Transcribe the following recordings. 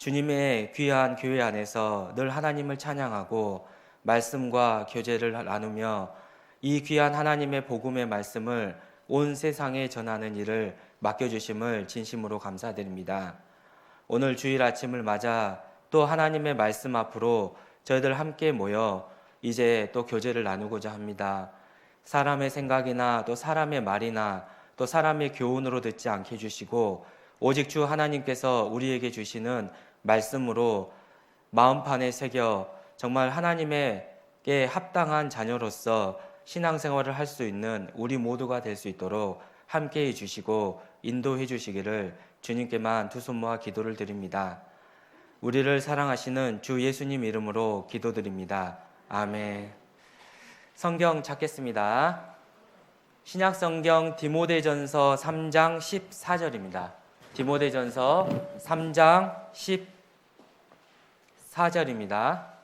주님의 귀한 교회 안에서 늘 하나님을 찬양하고 말씀과 교제를 나누며 이 귀한 하나님의 복음의 말씀을 온 세상에 전하는 일을 맡겨주심을 진심으로 감사드립니다. 오늘 주일 아침을 맞아 또 하나님의 말씀 앞으로 저희들 함께 모여 이제 또 교제를 나누고자 합니다. 사람의 생각이나 또 사람의 말이나 또 사람의 교훈으로 듣지 않게 해주시고 오직 주 하나님께서 우리에게 주시는 말씀으로 마음판에 새겨 정말 하나님에게 합당한 자녀로서 신앙생활을 할 수 있는 우리 모두가 될 수 있도록 함께해 주시고 인도해 주시기를 주님께만 두 손 모아 기도를 드립니다. 우리를 사랑하시는 주 예수님 이름으로 기도드립니다. 아멘. 성경 찾겠습니다. 신약성경 디모데전서 3장 14절입니다. 디모데전서 3장 14절입니다.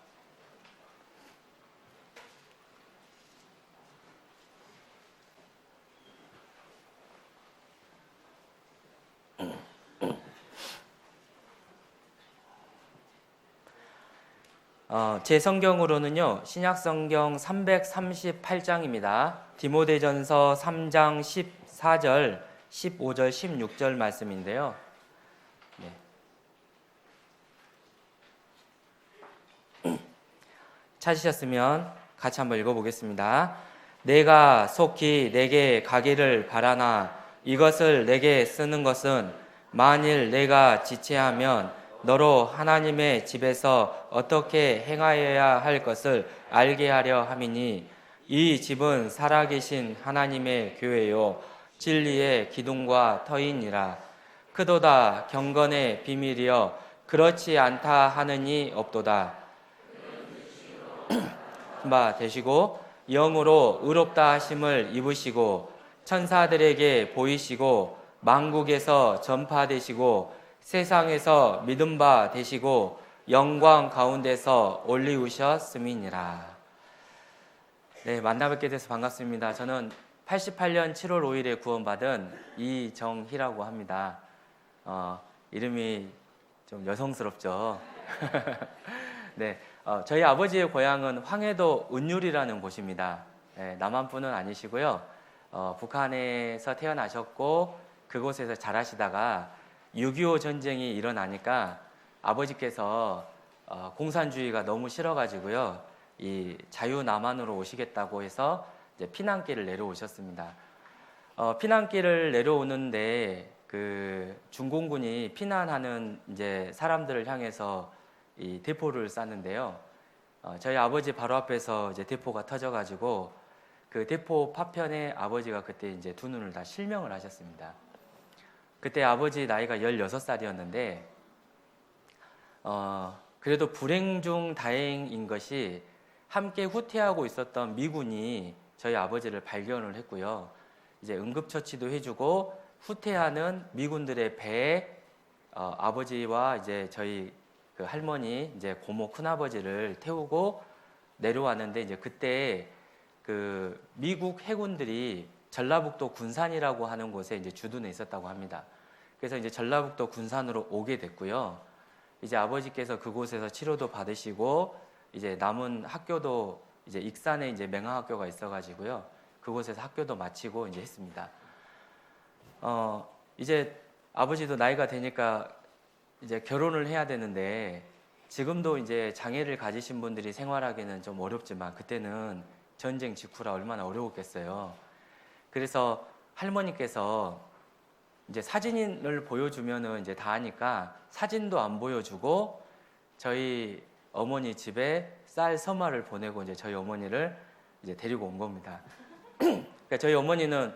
제 성경으로는요, 신약성경 338장입니다. 디모데전서 3장 14절, 15절, 16절 말씀인데요. 찾으셨으면 같이 한번 읽어보겠습니다. 내가 속히 내게 가기를 바라나 이것을 내게 쓰는 것은 만일 내가 지체하면 너로 하나님의 집에서 어떻게 행하여야 할 것을 알게 하려 함이니 이 집은 살아계신 하나님의 교회요 진리의 기둥과 터이니라. 크도다 경건의 비밀이여 그렇지 않다 하느니 없도다. 바 되시고 영으로 의롭다 하심을 입으시고 천사들에게 보이시고 만국에서 전파되시고 세상에서 믿음 바 되시고 영광 가운데서 올리우셨음이니라. 네, 만나뵙게 돼서 반갑습니다. 저는 88년 7월 5일에 구원받은 이정희라고 합니다. 이름이 좀 여성스럽죠. 네, 저희 아버지의 고향은 황해도 은율이라는 곳입니다. 네, 남한분은 아니시고요. 북한에서 태어나셨고 그곳에서 자라시다가 6.25 전쟁이 일어나니까 아버지께서 공산주의가 너무 싫어가지고요. 이 자유남한으로 오시겠다고 해서 이제 피난길을 내려오셨습니다. 피난길을 내려오는데 그 중공군이 피난하는 이제 사람들을 향해서 이 대포를 쐈는데요. 저희 아버지 바로 앞에서 이제 대포가 터져가지고 그 대포 파편에 아버지가 그때 이제 두 눈을 다 실명을 하셨습니다. 그때 아버지 나이가 16살이었는데 그래도 불행 중 다행인 것이 함께 후퇴하고 있었던 미군이 저희 아버지를 발견을 했고요. 이제 응급처치도 해주고 후퇴하는 미군들의 배에 아버지와 이제 저희 그 할머니 이제 고모 큰아버지를 태우고 내려왔는데 이제 그때 그 미국 해군들이 전라북도 군산이라고 하는 곳에 이제 주둔해 있었다고 합니다. 그래서 이제 전라북도 군산으로 오게 됐고요. 이제 아버지께서 그곳에서 치료도 받으시고 이제 남은 학교도 이제 익산에 이제 맹하학교가 있어가지고요. 그곳에서 학교도 마치고 이제 했습니다. 이제 아버지도 나이가 되니까 이제 결혼을 해야 되는데 지금도 이제 장애를 가지신 분들이 생활하기는 좀 어렵지만 그때는 전쟁 직후라 얼마나 어려웠겠어요. 그래서 할머니께서 이제 사진을 보여주면은 이제 다 하니까 사진도 안 보여주고 저희 어머니 집에 쌀 서마를 보내고 이제 저희 어머니를 이제 데리고 온 겁니다. 그러니까 저희 어머니는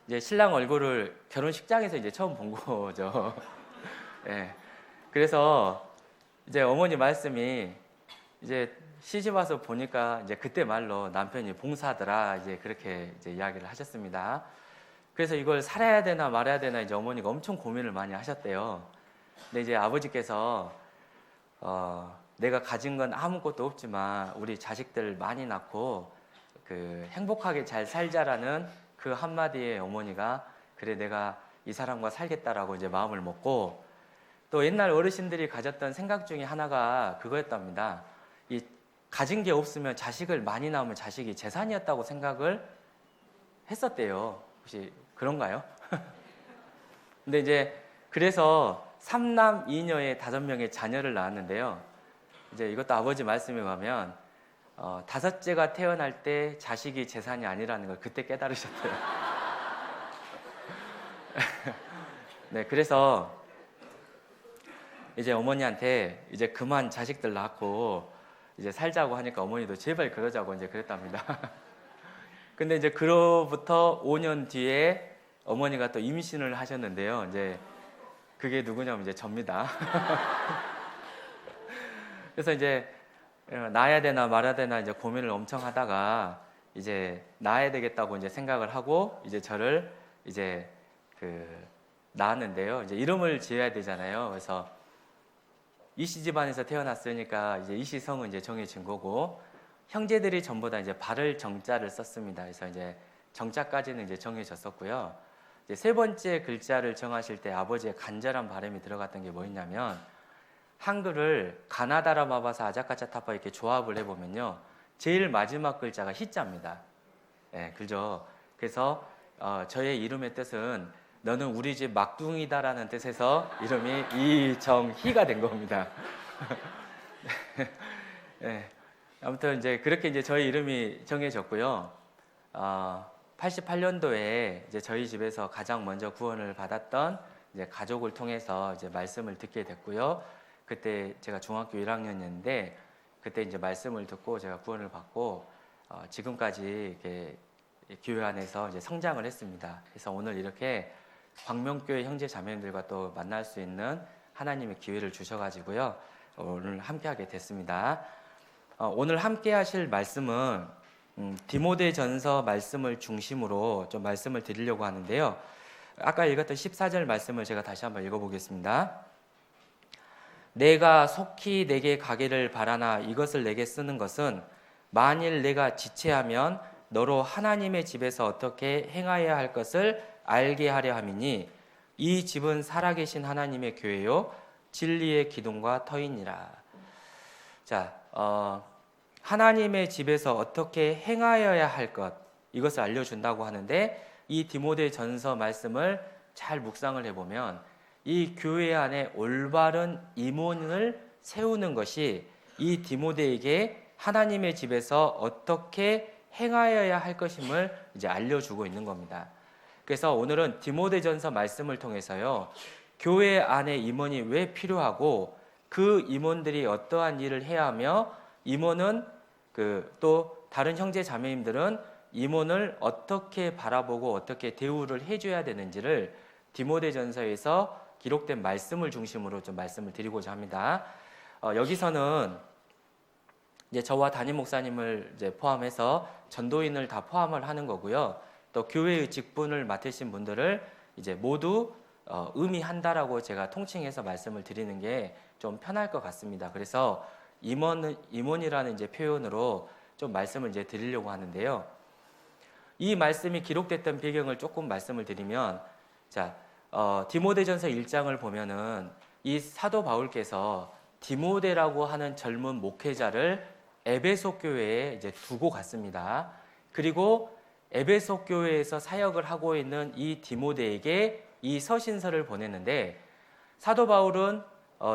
이제 신랑 얼굴을 결혼식장에서 이제 처음 본 거죠. 예. 그래서 이제 어머니 말씀이 이제 시집 와서 보니까 이제 그때 말로 남편이 봉사하더라 이제 그렇게 이제 이야기를 하셨습니다. 그래서 이걸 살아야 되나 말아야 되나 이제 어머니가 엄청 고민을 많이 하셨대요. 근데 이제 아버지께서 내가 가진 건 아무것도 없지만 우리 자식들 많이 낳고 그 행복하게 잘 살자라는 그 한마디에 어머니가 그래 내가 이 사람과 살겠다라고 이제 마음을 먹고 또 옛날 어르신들이 가졌던 생각 중에 하나가 그거였답니다. 이 가진 게 없으면 자식을 많이 낳으면 자식이 재산이었다고 생각을 했었대요. 혹시 그런가요? 근데 이제 그래서 3남 2녀의 5명의 자녀를 낳았는데요. 이제 이것도 아버지 말씀에 가면 5째가 태어날 때 자식이 재산이 아니라는 걸 그때 깨달으셨대요. 네, 그래서 이제 어머니한테 이제 그만 자식들 낳고 이제 살자고 하니까 어머니도 제발 그러자고 이제 그랬답니다. 근데 이제 그로부터 5년 뒤에 어머니가 또 임신을 하셨는데요. 이제 그게 누구냐면 이제 접니다. 그래서 이제 낳아야 되나 말아야 되나 이제 고민을 엄청 하다가 이제 낳아야 되겠다고 이제 생각을 하고 이제 저를 이제 낳았는데요. 이제 이름을 지어야 되잖아요. 그래서 이씨 집안에서 태어났으니까 이제 이씨 성은 이제 정해진 거고 형제들이 전부 다 이제 발을 정자를 썼습니다. 그래서 이제 정자까지는 이제 정해졌었고요. 이제 세 번째 글자를 정하실 때 아버지의 간절한 바람이 들어갔던 게 뭐였냐면 한글을 가나다라 마바사 아자카차타파 이렇게 조합을 해보면요. 제일 마지막 글자가 희자입니다. 네, 그죠? 그래서 저의 이름의 뜻은 너는 우리 집 막둥이다라는 뜻에서 이름이 이정희가 된 겁니다. 네, 아무튼 이제 그렇게 이제 저희 이름이 정해졌고요. 88년도에 이제 저희 집에서 가장 먼저 구원을 받았던 이제 가족을 통해서 이제 말씀을 듣게 됐고요. 그때 제가 중학교 1학년이었는데 그때 이제 말씀을 듣고 제가 구원을 받고 지금까지 이렇게 교회 안에서 이제 성장을 했습니다. 그래서 오늘 이렇게 광명교회 형제 자매님들과 또 만날 수 있는 하나님의 기회를 주셔가지고요. 오늘 함께하게 됐습니다. 오늘 함께하실 말씀은 디모데전서 말씀을 중심으로 좀 말씀을 드리려고 하는데요. 아까 읽었던 14절 말씀을 제가 다시 한번 읽어보겠습니다. 내가 속히 내게 가기를 바라나 이것을 내게 쓰는 것은 만일 내가 지체하면 너로 하나님의 집에서 어떻게 행하여야 할 것을 알게 하려 함이니 이 집은 살아계신 하나님의 교회요 진리의 기둥과 터이니라. 자, 하나님의 집에서 어떻게 행하여야 할 것 이것을 알려준다고 하는데 이 디모데전서 말씀을 잘 묵상을 해보면 이 교회 안에 올바른 임원을 세우는 것이 이 디모데에게 하나님의 집에서 어떻게 행하여야 할 것임을 이제 알려주고 있는 겁니다. 그래서 오늘은 디모데전서 말씀을 통해서요, 교회 안에 임원이 왜 필요하고 그 임원들이 어떠한 일을 해야 하며 임원은 또 다른 형제 자매님들은 임원을 어떻게 바라보고 어떻게 대우를 해줘야 되는지를 디모데전서에서 기록된 말씀을 중심으로 좀 말씀을 드리고자 합니다. 여기서는 이제 저와 담임 목사님을 이제 포함해서 전도인을 다 포함을 하는 거고요. 또 교회의 직분을 맡으신 분들을 이제 모두 의미한다라고 제가 통칭해서 말씀을 드리는 게 좀 편할 것 같습니다. 그래서 임원이라는 이제 표현으로 좀 말씀을 이제 드리려고 하는데요. 이 말씀이 기록됐던 배경을 조금 말씀을 드리면, 자, 디모데전서 1장을 보면은 이 사도 바울께서 디모데라고 하는 젊은 목회자를 에베소 교회에 이제 두고 갔습니다. 그리고 에베소 교회에서 사역을 하고 있는 이 디모데에게 이 서신서를 보냈는데 사도 바울은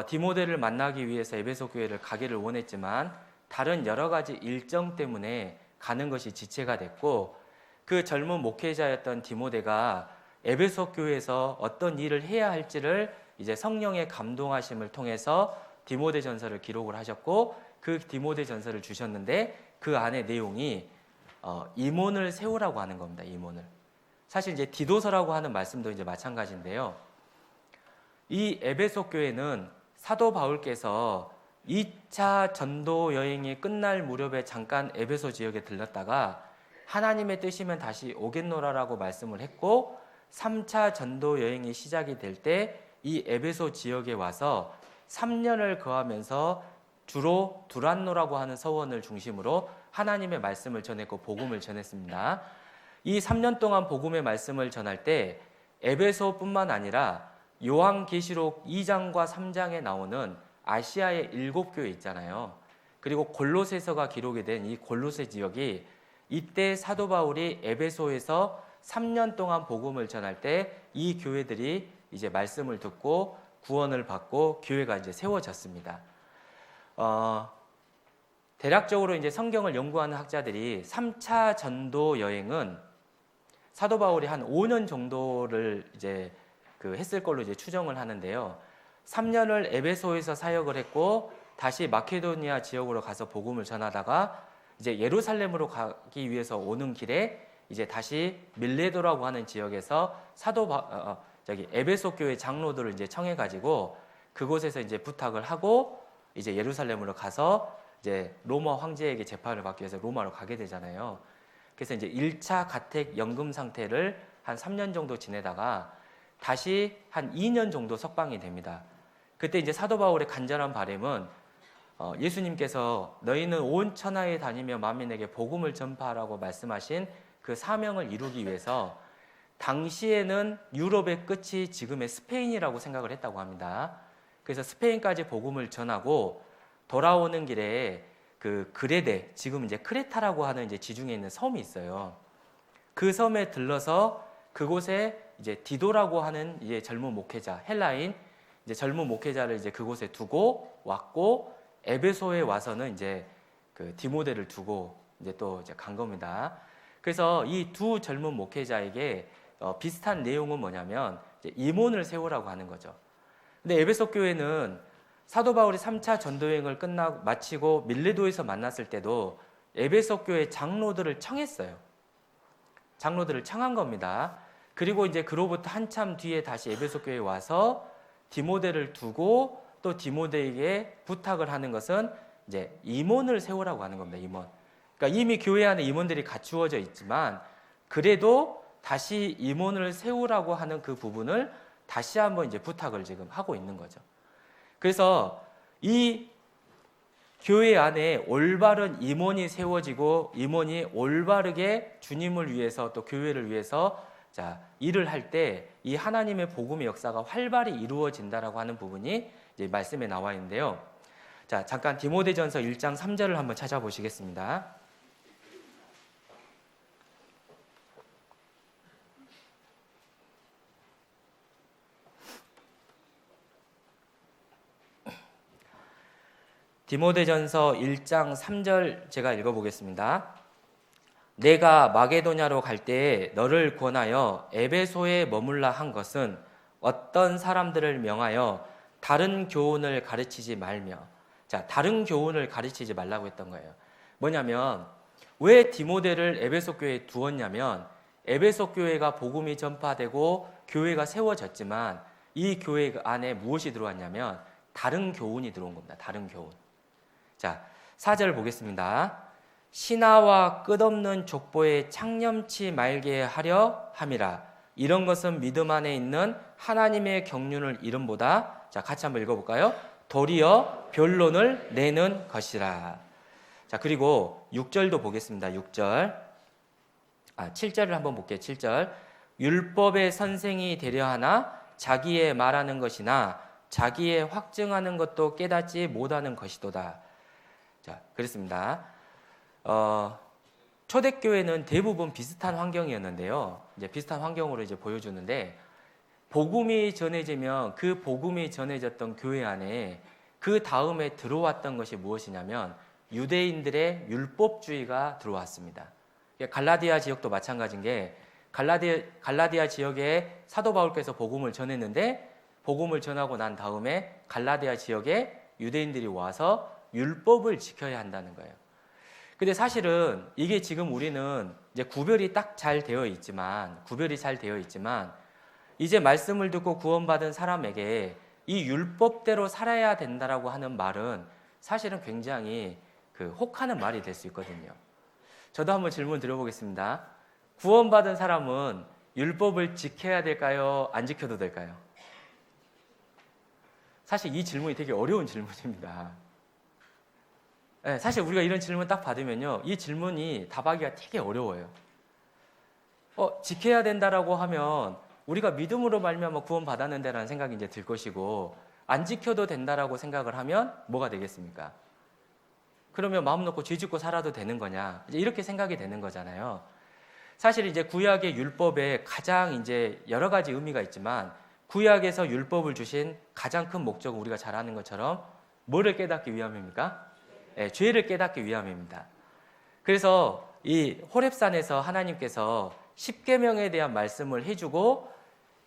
디모데를 만나기 위해서 에베소 교회를 가기를 원했지만 다른 여러 가지 일정 때문에 가는 것이 지체가 됐고 그 젊은 목회자였던 디모데가 에베소 교회에서 어떤 일을 해야 할지를 이제 성령의 감동하심을 통해서 디모데전서를 기록을 하셨고 그 디모데전서를 주셨는데 그 안에 내용이 임원을 세우라고 하는 겁니다. 임원을. 사실 이제 디도서라고 하는 말씀도 이제 마찬가지인데요. 이 에베소 교회는 사도 바울께서 2차 전도 여행이 끝날 무렵에 잠깐 에베소 지역에 들렀다가 하나님의 뜻이면 다시 오겠노라라고 말씀을 했고 3차 전도 여행이 시작이 될 때 이 에베소 지역에 와서 3년을 거하면서 주로 두란노라고 하는 서원을 중심으로 하나님의 말씀을 전했고 복음을 전했습니다. 이 3년 동안 복음의 말씀을 전할 때 에베소뿐만 아니라 요한계시록 2장과 3장에 나오는 아시아의 7교회 있잖아요. 그리고 골로새서가 기록이 된 이 골로새 지역이 이때 사도 바울이 에베소에서 3년 동안 복음을 전할 때 이 교회들이 이제 말씀을 듣고 구원을 받고 교회가 이제 세워졌습니다. 대략적으로 이제 성경을 연구하는 학자들이 3차 전도 여행은 사도 바울이 한 5년 정도를 이제 했을 걸로 이제 추정을 하는데요. 3년을 에베소에서 사역을 했고 다시 마케도니아 지역으로 가서 복음을 전하다가 이제 예루살렘으로 가기 위해서 오는 길에 이제 다시 밀레도라고 하는 지역에서 에베소 교회 장로들을 이제 청해 가지고 그곳에서 이제 부탁을 하고 이제 예루살렘으로 가서 이제 로마 황제에게 재판을 받기 위해서 로마로 가게 되잖아요. 그래서 이제 1차 가택 연금 상태를 한 3년 정도 지내다가 다시 한 2년 정도 석방이 됩니다. 그때 이제 사도 바울의 간절한 바람은 예수님께서 너희는 온 천하에 다니며 만민에게 복음을 전파하라고 말씀하신 그 사명을 이루기 위해서 당시에는 유럽의 끝이 지금의 스페인이라고 생각을 했다고 합니다. 그래서 스페인까지 복음을 전하고 돌아오는 길에 그 그레데, 지금 이제 크레타라고 하는 이제 지중해에 있는 섬이 있어요. 그 섬에 들러서 그곳에 이제 디도라고 하는 이제 젊은 목회자, 헬라인 이제 젊은 목회자를 이제 그곳에 두고 왔고 에베소에 와서는 이제 그 디모데를 두고 이제 또 이제 간 겁니다. 그래서 이 두 젊은 목회자에게 비슷한 내용은 뭐냐면 이제 임원을 세우라고 하는 거죠. 근데 에베소 교회는 사도 바울이 3차 전도여행을 마치고 밀레도에서 만났을 때도 에베소 교회 장로들을 청했어요. 장로들을 청한 겁니다. 그리고 이제 그로부터 한참 뒤에 다시 에베소 교회에 와서 디모데를 두고 또 디모데에게 부탁을 하는 것은 이제 임원을 세우라고 하는 겁니다. 임원. 그러니까 이미 교회 안에 임원들이 갖추어져 있지만 그래도 다시 임원을 세우라고 하는 그 부분을 다시 한번 이제 부탁을 지금 하고 있는 거죠. 그래서 이 교회 안에 올바른 임원이 세워지고 임원이 올바르게 주님을 위해서 또 교회를 위해서 일을 할 때 이 하나님의 복음의 역사가 활발히 이루어진다라고 하는 부분이 이제 말씀에 나와 있는데요. 잠깐 디모데전서 1장 3절을 한번 찾아보시겠습니다. 디모데전서 1장 3절 제가 읽어보겠습니다. 내가 마게도냐로 갈 때에 너를 권하여 에베소에 머물라 한 것은 어떤 사람들을 명하여 다른 교훈을 가르치지 말며, 다른 교훈을 가르치지 말라고 했던 거예요. 뭐냐면 왜 디모데를 에베소 교회에 두었냐면 에베소 교회가 복음이 전파되고 교회가 세워졌지만 이 교회 안에 무엇이 들어왔냐면 다른 교훈이 들어온 겁니다. 다른 교훈. 4절 보겠습니다. 신하와 끝없는 족보에 창념치 말게 하려 함이라. 이런 것은 믿음 안에 있는 하나님의 경륜을 이름보다, 같이 한번 읽어볼까요? 도리어 변론을 내는 것이라. 그리고 6절도 보겠습니다. 6절. 7절을 한번 볼게요. 7절. 율법의 선생이 되려 하나 자기의 말하는 것이나 자기의 확증하는 것도 깨닫지 못하는 것이도다. 그렇습니다. 초대교회는 대부분 비슷한 환경이었는데요. 이제 비슷한 환경으로 이제 보여주는데 복음이 전해지면 그 복음이 전해졌던 교회 안에 그 다음에 들어왔던 것이 무엇이냐면 유대인들의 율법주의가 들어왔습니다. 갈라디아 지역도 마찬가지인 게 갈라디아 지역에 사도 바울께서 복음을 전했는데 복음을 전하고 난 다음에 갈라디아 지역에 유대인들이 와서 율법을 지켜야 한다는 거예요. 근데 사실은 이게 지금 우리는 이제 구별이 잘 되어 있지만 이제 말씀을 듣고 구원받은 사람에게 이 율법대로 살아야 된다라고 하는 말은 사실은 굉장히 혹하는 말이 될 수 있거든요. 저도 한번 질문 드려보겠습니다. 구원받은 사람은 율법을 지켜야 될까요? 안 지켜도 될까요? 사실 이 질문이 되게 어려운 질문입니다. 네, 사실 우리가 이런 질문 딱 받으면요, 이 질문이 답하기가 되게 어려워요. 지켜야 된다라고 하면 우리가 믿음으로 말미암아 구원받았는데라는 생각이 이제 들 것이고, 안 지켜도 된다라고 생각을 하면 뭐가 되겠습니까? 그러면 마음 놓고 죄 짓고 살아도 되는 거냐? 이제 이렇게 생각이 되는 거잖아요. 사실 이제 구약의 율법에 가장 이제 여러 가지 의미가 있지만, 구약에서 율법을 주신 가장 큰 목적은 우리가 잘 아는 것처럼 뭐를 깨닫기 위함입니까? 네, 죄를 깨닫기 위함입니다. 그래서 이 호렙산에서 하나님께서 십계명에 대한 말씀을 해주고,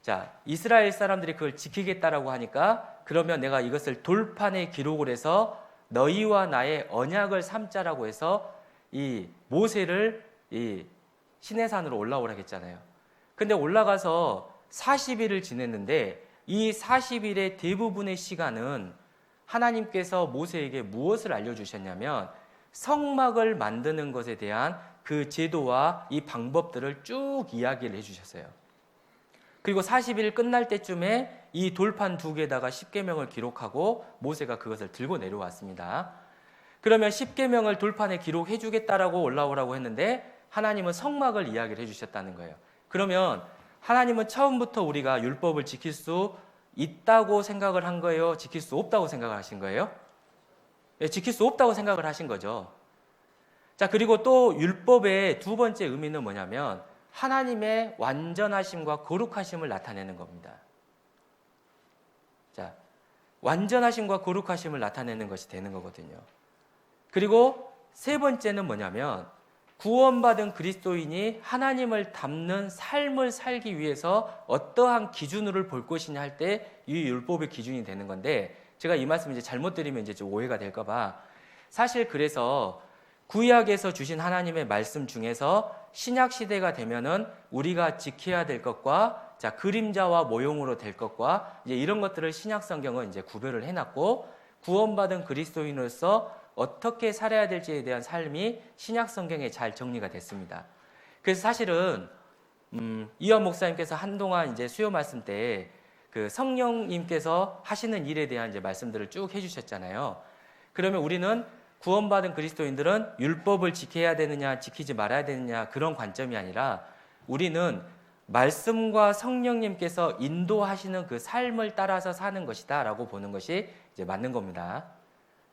자, 이스라엘 사람들이 그걸 지키겠다라고 하니까, 그러면 내가 이것을 돌판에 기록을 해서 너희와 나의 언약을 삼자라고 해서 이 모세를 이 시내산으로 올라오라 했잖아요. 근데 올라가서 40일을 지냈는데, 이 40일의 대부분의 시간은 하나님께서 모세에게 무엇을 알려주셨냐면, 성막을 만드는 것에 대한 그 제도와 이 방법들을 쭉 이야기를 해주셨어요. 그리고 40일 끝날 때쯤에 이 돌판 두 개에다가 십계명을 기록하고 모세가 그것을 들고 내려왔습니다. 그러면 십계명을 돌판에 기록해 주겠다라고 올라오라고 했는데, 하나님은 성막을 이야기를 해주셨다는 거예요. 그러면 하나님은 처음부터 우리가 율법을 지킬 수 있다고 생각을 한 거예요? 지킬 수 없다고 생각을 하신 거예요? 네, 지킬 수 없다고 생각을 하신 거죠. 자, 그리고 또 율법의 두 번째 의미는 뭐냐면, 하나님의 완전하심과 거룩하심을 나타내는 겁니다. 자, 완전하심과 거룩하심을 나타내는 것이 되는 거거든요. 그리고 세 번째는 뭐냐면, 구원받은 그리스도인이 하나님을 닮는 삶을 살기 위해서 어떠한 기준으로 볼 것이냐 할 때 이 율법의 기준이 되는 건데, 제가 이 말씀 이제 잘못 드리면 이제 좀 오해가 될까 봐, 사실 그래서 구약에서 주신 하나님의 말씀 중에서 신약 시대가 되면은 우리가 지켜야 될 것과, 자, 그림자와 모형으로 될 것과, 이제 이런 것들을 신약 성경은 이제 구별을 해놨고, 구원받은 그리스도인으로서 어떻게 살아야 될지에 대한 삶이 신약 성경에 잘 정리가 됐습니다. 그래서 사실은 이완 목사님께서 한동안 이제 수요 말씀 때 그 성령님께서 하시는 일에 대한 이제 말씀들을 쭉 해주셨잖아요. 그러면 우리는 구원받은 그리스도인들은 율법을 지켜야 되느냐, 지키지 말아야 되느냐, 그런 관점이 아니라, 우리는 말씀과 성령님께서 인도하시는 그 삶을 따라서 사는 것이다 라고 보는 것이 이제 맞는 겁니다.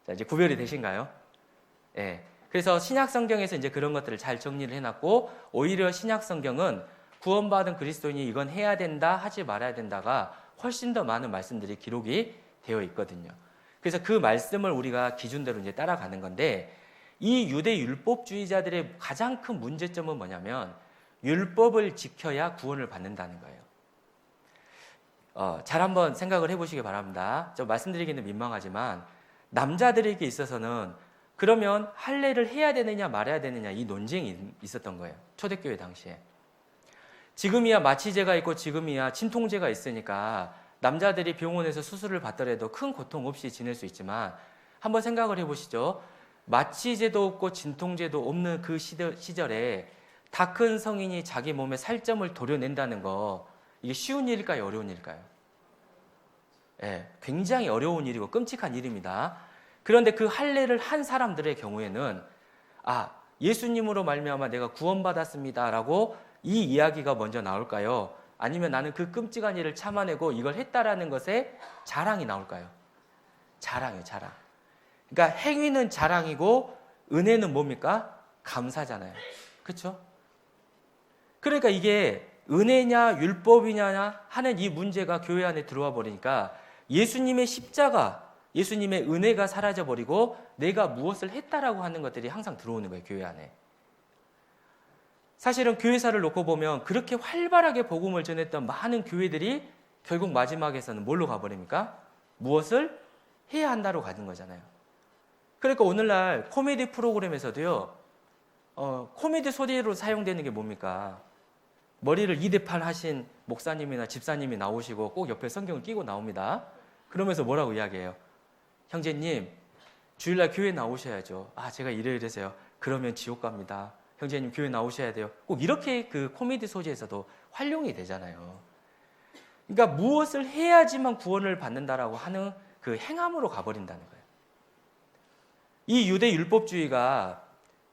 자, 이제 구별이 되신가요? 예. 그래서 신약 성경에서 이제 그런 것들을 잘 정리를 해놨고, 오히려 신약 성경은 구원받은 그리스도인이 이건 해야 된다, 하지 말아야 된다가 훨씬 더 많은 말씀들이 기록이 되어 있거든요. 그래서 그 말씀을 우리가 기준대로 이제 따라가는 건데, 이 유대 율법주의자들의 가장 큰 문제점은 뭐냐면, 율법을 지켜야 구원을 받는다는 거예요. 잘 한번 생각을 해보시기 바랍니다. 저 말씀드리기는 민망하지만, 남자들에게 있어서는 그러면 할례를 해야 되느냐 말아야 되느냐 이 논쟁이 있었던 거예요. 초대교회 당시에. 지금이야 마취제가 있고 지금이야 진통제가 있으니까 남자들이 병원에서 수술을 받더라도 큰 고통 없이 지낼 수 있지만, 한번 생각을 해보시죠. 마취제도 없고 진통제도 없는 그 시절에 다 큰 성인이 자기 몸에 살점을 도려낸다는 거, 이게 쉬운 일일까요? 어려운 일일까요? 예, 굉장히 어려운 일이고 끔찍한 일입니다. 그런데 그 할례를 한 사람들의 경우에는, 예수님으로 말미암아 내가 구원받았습니다라고 이 이야기가 먼저 나올까요? 아니면 나는 그 끔찍한 일을 참아내고 이걸 했다라는 것에 자랑이 나올까요? 자랑이에요, 자랑. 그러니까 행위는 자랑이고 은혜는 뭡니까? 감사잖아요. 그렇죠? 그러니까 이게 은혜냐 율법이냐 하는 이 문제가 교회 안에 들어와 버리니까, 예수님의 십자가, 예수님의 은혜가 사라져버리고 내가 무엇을 했다라고 하는 것들이 항상 들어오는 거예요, 교회 안에. 사실은 교회사를 놓고 보면 그렇게 활발하게 복음을 전했던 많은 교회들이 결국 마지막에서는 뭘로 가버립니까? 무엇을 해야 한다로 가는 거잖아요. 그러니까 오늘날 코미디 프로그램에서도요, 코미디 소재로 사용되는 게 뭡니까? 머리를 2대8 하신 목사님이나 집사님이 나오시고 꼭 옆에 성경을 끼고 나옵니다. 그러면서 뭐라고 이야기해요? 형제님, 주일날 교회 나오셔야죠. 제가 이래서요. 그러면 지옥 갑니다. 형제님, 교회 나오셔야 돼요. 꼭 이렇게 그 코미디 소재에서도 활용이 되잖아요. 그러니까 무엇을 해야지만 구원을 받는다라고 하는 그 행함으로 가버린다는 거예요. 이 유대 율법주의가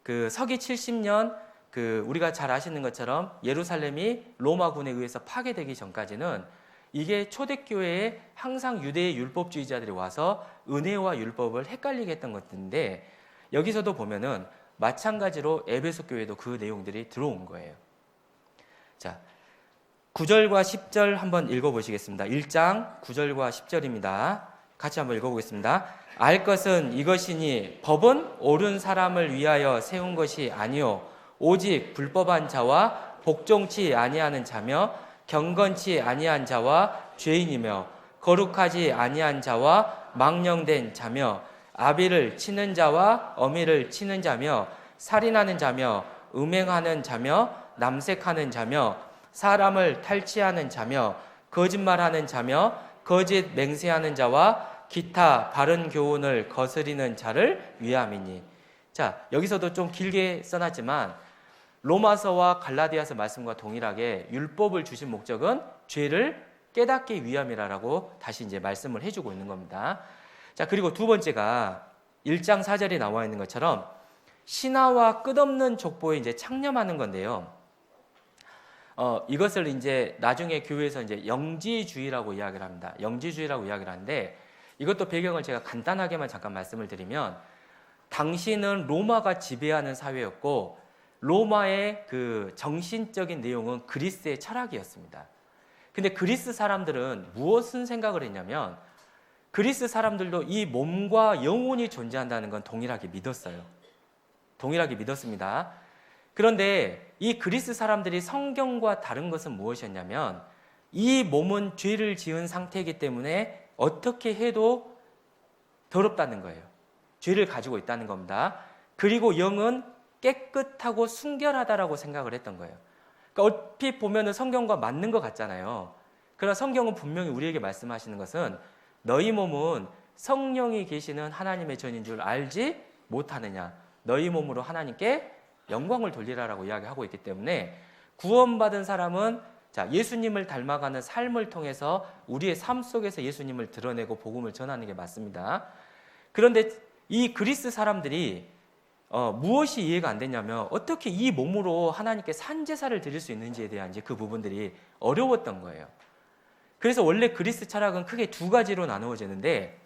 그 서기 70년 우리가 잘 아시는 것처럼 예루살렘이 로마군에 의해서 파괴되기 전까지는 이게 초대교회에 항상 유대의 율법주의자들이 와서 은혜와 율법을 헷갈리게 했던 것인데, 여기서도 보면은 마찬가지로 에베소 교회도 그 내용들이 들어온 거예요. 자, 9절과 10절 한번 읽어보시겠습니다. 1장 9절과 10절입니다. 같이 한번 읽어보겠습니다. 알 것은 이것이니 법은 옳은 사람을 위하여 세운 것이 아니요 오직 불법한 자와 복종치 아니하는 자며 경건치 아니한 자와 죄인이며 거룩하지 아니한 자와 망령된 자며 아비를 치는 자와 어미를 치는 자며 살인하는 자며 음행하는 자며 남색하는 자며 사람을 탈취하는 자며 거짓말하는 자며 거짓 맹세하는 자와 기타 바른 교훈을 거스리는 자를 위함이니. 자, 여기서도 좀 길게 써놨지만 로마서와 갈라디아서 말씀과 동일하게 율법을 주신 목적은 죄를 깨닫기 위함이라고 다시 이제 말씀을 해주고 있는 겁니다. 자, 그리고 두 번째가 1장 4절에 나와 있는 것처럼 신화와 끝없는 족보에 이제 창념하는 건데요. 이것을 이제 나중에 교회에서 이제 영지주의라고 이야기를 합니다. 영지주의라고 이야기를 하는데, 이것도 배경을 제가 간단하게만 잠깐 말씀을 드리면, 당시는 로마가 지배하는 사회였고 로마의 그 정신적인 내용은 그리스의 철학이었습니다. 근데 그리스 사람들은 무엇을 생각을 했냐면, 그리스 사람들도 이 몸과 영혼이 존재한다는 건 동일하게 믿었어요. 동일하게 믿었습니다. 그런데 이 그리스 사람들이 성경과 다른 것은 무엇이었냐면, 이 몸은 죄를 지은 상태이기 때문에 어떻게 해도 더럽다는 거예요. 죄를 가지고 있다는 겁니다. 그리고 영은 깨끗하고 순결하다라고 생각을 했던 거예요. 그러니까 얼핏 보면 성경과 맞는 것 같잖아요. 그러나 성경은 분명히 우리에게 말씀하시는 것은 너희 몸은 성령이 계시는 하나님의 전인 줄 알지 못하느냐. 너희 몸으로 하나님께 영광을 돌리라라고 이야기하고 있기 때문에 구원받은 사람은 자, 예수님을 닮아가는 삶을 통해서 우리의 삶 속에서 예수님을 드러내고 복음을 전하는 게 맞습니다. 그런데 이 그리스 사람들이 무엇이 이해가 안 됐냐면, 어떻게 이 몸으로 하나님께 산제사를 드릴 수 있는지에 대한 이제 그 부분들이 어려웠던 거예요. 그래서 원래 그리스 철학은 크게 두 가지로 나누어지는데,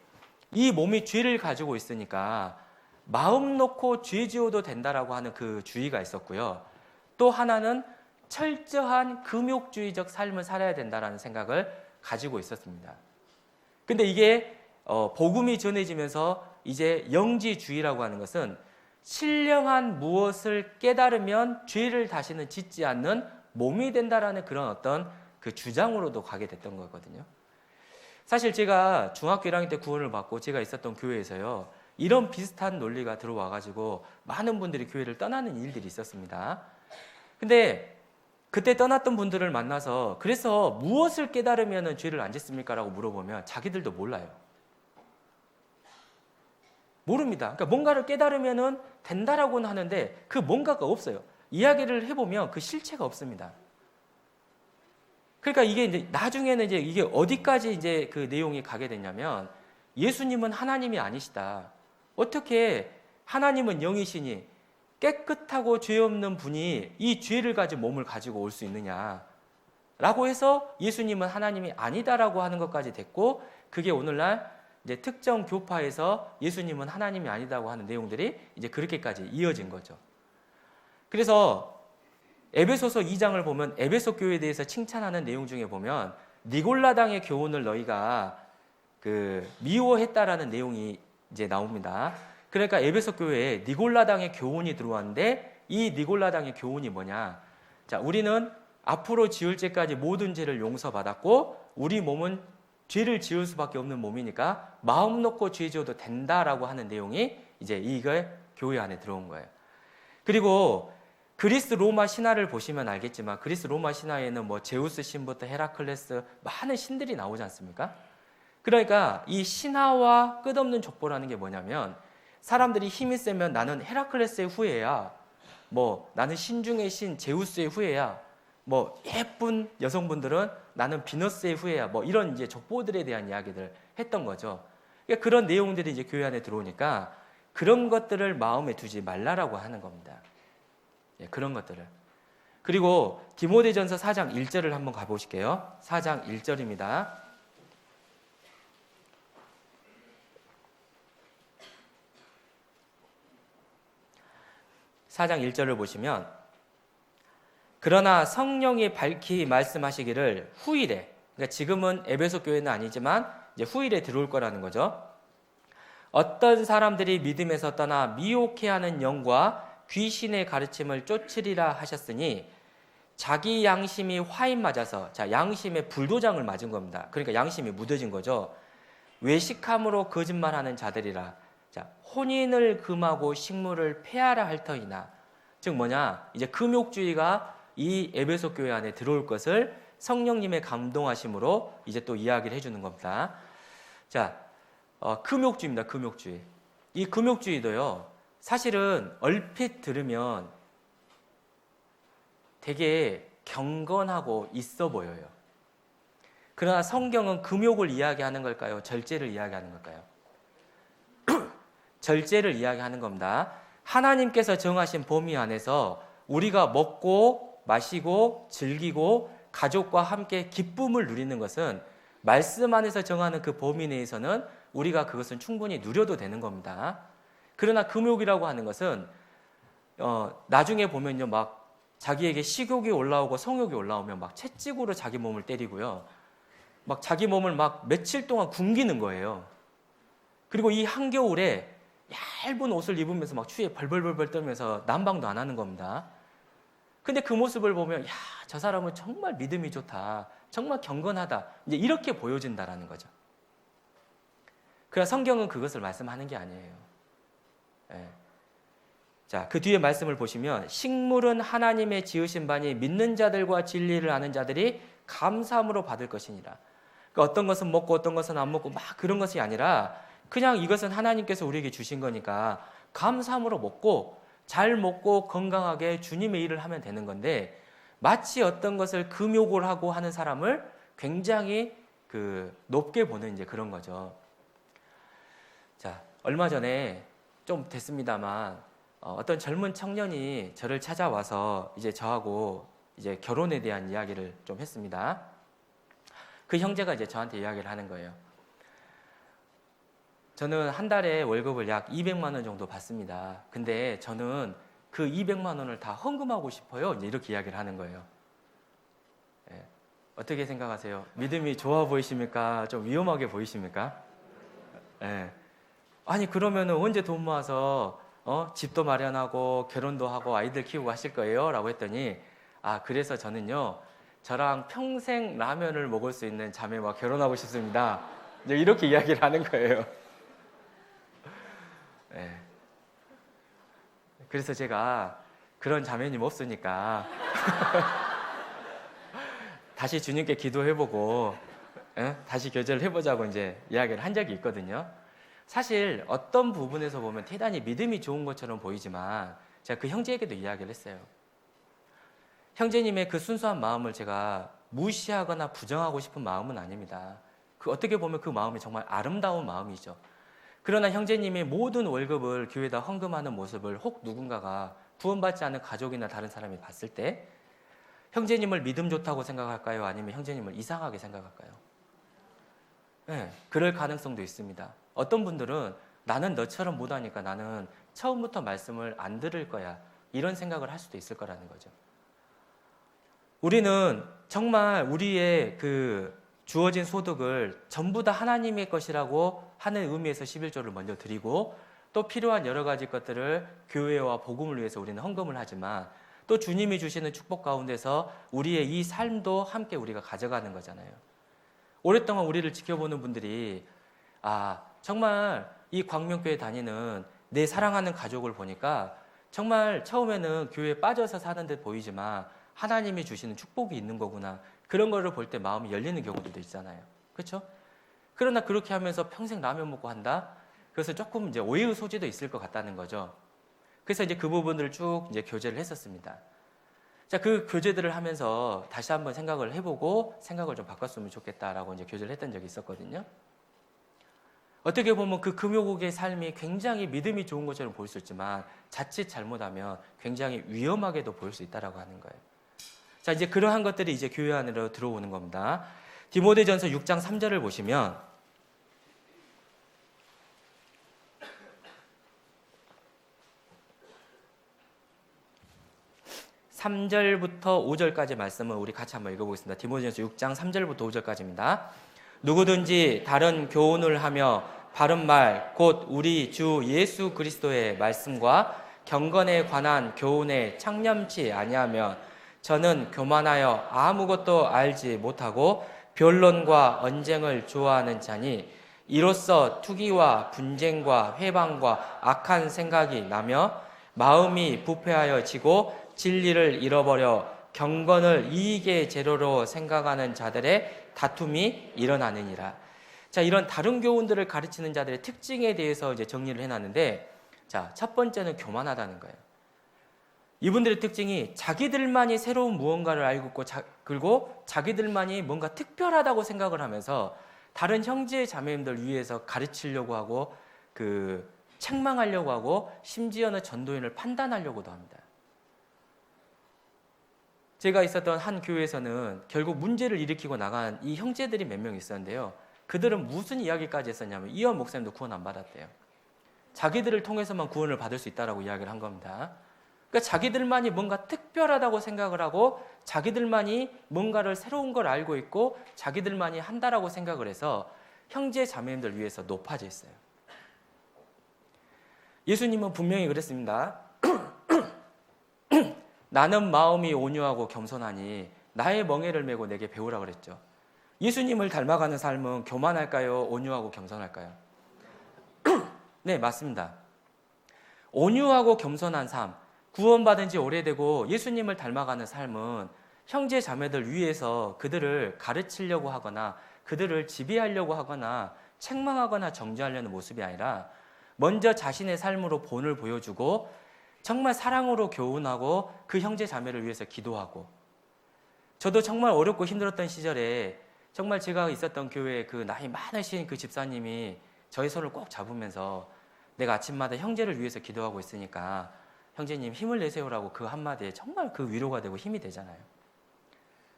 이 몸이 죄를 가지고 있으니까 마음 놓고 죄 지어도 된다라고 하는 그 주의가 있었고요. 또 하나는 철저한 금욕주의적 삶을 살아야 된다라는 생각을 가지고 있었습니다. 근데 이게 복음이 전해지면서 이제 영지주의라고 하는 것은 신령한 무엇을 깨달으면 죄를 다시는 짓지 않는 몸이 된다라는 그런 어떤 그 주장으로도 가게 됐던 거거든요. 사실 제가 중학교 1학년 때 구원을 받고 제가 있었던 교회에서요, 이런 비슷한 논리가 들어와가지고 많은 분들이 교회를 떠나는 일들이 있었습니다. 근데 그때 떠났던 분들을 만나서 그래서 무엇을 깨달으면 죄를 안 짓습니까? 라고 물어보면 자기들도 몰라요. 모릅니다. 그러니까 뭔가를 깨달으면 된다라고는 하는데 그 뭔가가 없어요. 이야기를 해보면 그 실체가 없습니다. 그러니까 이게 이제 나중에는 이제 이게 어디까지 이제 그 내용이 가게 되냐면, 예수님은 하나님이 아니시다. 어떻게 하나님은 영이시니 깨끗하고 죄 없는 분이 이 죄를 가진 몸을 가지고 올 수 있느냐 라고 해서 예수님은 하나님이 아니다라고 하는 것까지 됐고, 그게 오늘날 이제 특정 교파에서 예수님은 하나님이 아니다고 하는 내용들이 이제 그렇게까지 이어진 거죠. 그래서 에베소서 2장을 보면 에베소 교회에 대해서 칭찬하는 내용 중에 보면 니골라당의 교훈을 너희가 미워했다라는 내용이 이제 나옵니다. 그러니까 에베소 교회에 니골라당의 교훈이 들어왔는데, 이 니골라당의 교훈이 뭐냐? 자, 우리는 앞으로 지을 죄까지 모든 죄를 용서받았고 우리 몸은 죄를 지을 수밖에 없는 몸이니까 마음 놓고 죄 지어도 된다라고 하는 내용이 이제 이거 교회 안에 들어온 거예요. 그리고 그리스 로마 신화를 보시면 알겠지만, 그리스 로마 신화에는 뭐 제우스 신부터 헤라클레스 많은 신들이 나오지 않습니까? 그러니까 이 신화와 끝없는 족보라는 게 뭐냐면, 사람들이 힘이 세면 나는 헤라클레스의 후예야, 뭐 나는 신중의 신 제우스의 후예야, 뭐 예쁜 여성분들은 나는 비너스의 후예야, 뭐 이런 이제 족보들에 대한 이야기를 했던 거죠. 그러니까 그런 내용들이 이제 교회 안에 들어오니까 그런 것들을 마음에 두지 말라라고 하는 겁니다. 예, 그런 것들을. 그리고 디모데전서 4장 1절을 한번 가보실게요. 4장 1절입니다. 4장 1절을 보시면 그러나 성령이 밝히 말씀하시기를 후일에, 그러니까 지금은 에베소 교회는 아니지만 이제 후일에 들어올 거라는 거죠. 어떤 사람들이 믿음에서 떠나 미혹해하는 영과 귀신의 가르침을 쫓으리라 하셨으니 자기 양심이 화인 맞아서, 자, 양심에 불도장을 맞은 겁니다. 그러니까 양심이 무뎌진 거죠. 외식함으로 거짓말하는 자들이라. 자, 혼인을 금하고 식물을 폐하라 할 터이나, 즉 뭐냐, 이제 금욕주의가 이 에베소 교회 안에 들어올 것을 성령님의 감동하심으로 이제 또 이야기를 해주는 겁니다. 자, 금욕주의입니다. 금욕주의. 이 금욕주의도요, 사실은 얼핏 들으면 되게 경건하고 있어 보여요. 그러나 성경은 금욕을 이야기하는 걸까요? 절제를 이야기하는 걸까요? 절제를 이야기하는 겁니다. 하나님께서 정하신 범위 안에서 우리가 먹고 마시고 즐기고 가족과 함께 기쁨을 누리는 것은 말씀 안에서 정하는 그 범위 내에서는 우리가 그것은 충분히 누려도 되는 겁니다. 그러나 금욕이라고 하는 것은 나중에 보면요, 막 자기에게 식욕이 올라오고 성욕이 올라오면 막 채찍으로 자기 몸을 때리고요, 막 자기 몸을 막 며칠 동안 굶기는 거예요. 그리고 이 한겨울에 얇은 옷을 입으면서 막 추위에 벌벌벌 떨면서 난방도 안 하는 겁니다. 근데 그 모습을 보면, 야, 저 사람은 정말 믿음이 좋다, 정말 경건하다, 이제 이렇게 보여진다라는 거죠. 그러나 성경은 그것을 말씀하는 게 아니에요. 예. 자, 그 뒤에 말씀을 보시면 식물은 하나님의 지으신 바니 믿는 자들과 진리를 아는 자들이 감사함으로 받을 것이니라. 그러니까 어떤 것은 먹고 어떤 것은 안 먹고 막 그런 것이 아니라 그냥 이것은 하나님께서 우리에게 주신 거니까 감사함으로 먹고 잘 먹고 건강하게 주님의 일을 하면 되는 건데, 마치 어떤 것을 금욕을 하고 하는 사람을 굉장히 높게 보는 이제 그런 거죠. 자, 얼마 전에 좀 됐습니다만 어떤 젊은 청년이 저를 찾아와서 이제 저하고 이제 결혼에 대한 이야기를 좀 했습니다. 그 형제가 이제 저한테 이야기를 하는 거예요. 저는 한 달에 월급을 약 200만 원 정도 받습니다. 근데 저는 그 200만 원을 다 헌금하고 싶어요. 이제 이렇게 이야기를 하는 거예요. 예. 어떻게 생각하세요? 믿음이 좋아 보이십니까? 좀 위험하게 보이십니까? 예. 아니, 그러면은 언제 돈 모아서 집도 마련하고 결혼도 하고 아이들 키우고 하실 거예요? 라고 했더니, 아, 그래서 저는요, 저랑 평생 라면을 먹을 수 있는 자매와 결혼하고 싶습니다. 이렇게 이야기를 하는 거예요. 네. 그래서 제가 그런 자매님 없으니까 다시 주님께 기도해보고 다시 교제를 해보자고 이제 이야기를 한 적이 있거든요. 사실 어떤 부분에서 보면 대단히 믿음이 좋은 것처럼 보이지만 제가 그 형제에게도 이야기를 했어요. 형제님의 그 순수한 마음을 제가 무시하거나 부정하고 싶은 마음은 아닙니다. 어떻게 보면 그 마음이 정말 아름다운 마음이죠. 그러나 형제님의 모든 월급을 교회에다 헌금하는 모습을 혹 누군가가 구원받지 않은 가족이나 다른 사람이 봤을 때 형제님을 믿음 좋다고 생각할까요? 아니면 형제님을 이상하게 생각할까요? 네, 그럴 가능성도 있습니다. 어떤 분들은 나는 너처럼 못하니까 나는 처음부터 말씀을 안 들을 거야, 이런 생각을 할 수도 있을 거라는 거죠. 우리는 정말 우리의 주어진 소득을 전부 다 하나님의 것이라고 하는 의미에서 11조를 먼저 드리고, 또 필요한 여러 가지 것들을 교회와 복음을 위해서 우리는 헌금을 하지만 또 주님이 주시는 축복 가운데서 우리의 이 삶도 함께 우리가 가져가는 거잖아요. 오랫동안 우리를 지켜보는 분들이 정말 이 광명교회 다니는 내 사랑하는 가족을 보니까 정말 처음에는 교회에 빠져서 사는 듯 보이지만 하나님이 주시는 축복이 있는 거구나, 그런 거를 볼 때 마음이 열리는 경우도 있잖아요. 그렇죠? 그러나 그렇게 하면서 평생 라면 먹고 한다? 그래서 조금 이제 오해의 소지도 있을 것 같다는 거죠. 그래서 이제 그 부분들을 쭉 이제 교제를 했었습니다. 자, 그 교제들을 하면서 다시 한번 생각을 해보고 생각을 좀 바꿨으면 좋겠다라고 이제 교제를 했던 적이 있었거든요. 어떻게 보면 그 금요국의 삶이 굉장히 믿음이 좋은 것처럼 보일 수 있지만 자칫 잘못하면 굉장히 위험하게도 보일 수 있다라고 하는 거예요. 자, 이제 그러한 것들이 이제 교회 안으로 들어오는 겁니다. 디모데전서 6장 3절을 보시면 3절부터 5절까지 말씀을 우리 같이 한번 읽어보겠습니다. 디모데전서 6장 3절부터 5절까지입니다. 누구든지 다른 교훈을 하며 바른 말, 곧 우리 주 예수 그리스도의 말씀과 경건에 관한 교훈에 창념치 아니하면 저는 교만하여 아무것도 알지 못하고 변론과 언쟁을 좋아하는 자니 이로써 투기와 분쟁과 회방과 악한 생각이 나며 마음이 부패하여 지고 진리를 잃어버려 경건을 이익의 재료로 생각하는 자들의 다툼이 일어나느니라. 자, 이런 다른 교훈들을 가르치는 자들의 특징에 대해서 이제 정리를 해놨는데, 자, 첫 번째는 교만하다는 거예요. 이분들의 특징이 자기들만이 새로운 무언가를 알고 있고, 그리고 자기들만이 뭔가 특별하다고 생각을 하면서 다른 형제 자매님들 위해서 가르치려고 하고, 책망하려고 하고, 심지어는 전도인을 판단하려고도 합니다. 제가 있었던 한 교회에서는 결국 문제를 일으키고 나간 이 형제들이 몇 명 있었는데요. 그들은 무슨 이야기까지 했었냐면 이현 목사님도 구원 안 받았대요. 자기들을 통해서만 구원을 받을 수 있다라고 이야기를 한 겁니다. 그러니까 자기들만이 뭔가 특별하다고 생각을 하고 자기들만이 뭔가를 새로운 걸 알고 있고 자기들만이 한다라고 생각을 해서 형제 자매님들 위해서 높아져 있어요. 예수님은 분명히 그랬습니다. 나는 마음이 온유하고 겸손하니 나의 멍에를 메고 내게 배우라 그랬죠. 예수님을 닮아가는 삶은 교만할까요? 온유하고 겸손할까요? 네, 맞습니다. 온유하고 겸손한 삶, 구원받은 지 오래되고 예수님을 닮아가는 삶은 형제 자매들 위해서 그들을 가르치려고 하거나 그들을 지배하려고 하거나 책망하거나 정죄하려는 모습이 아니라 먼저 자신의 삶으로 본을 보여주고 정말 사랑으로 교훈하고 그 형제 자매를 위해서 기도하고, 저도 정말 어렵고 힘들었던 시절에 정말 제가 있었던 교회에 그 나이 많으신 그 집사님이 저의 손을 꼭 잡으면서 내가 아침마다 형제를 위해서 기도하고 있으니까 형제님 힘을 내세요라고 그 한마디에 정말 그 위로가 되고 힘이 되잖아요.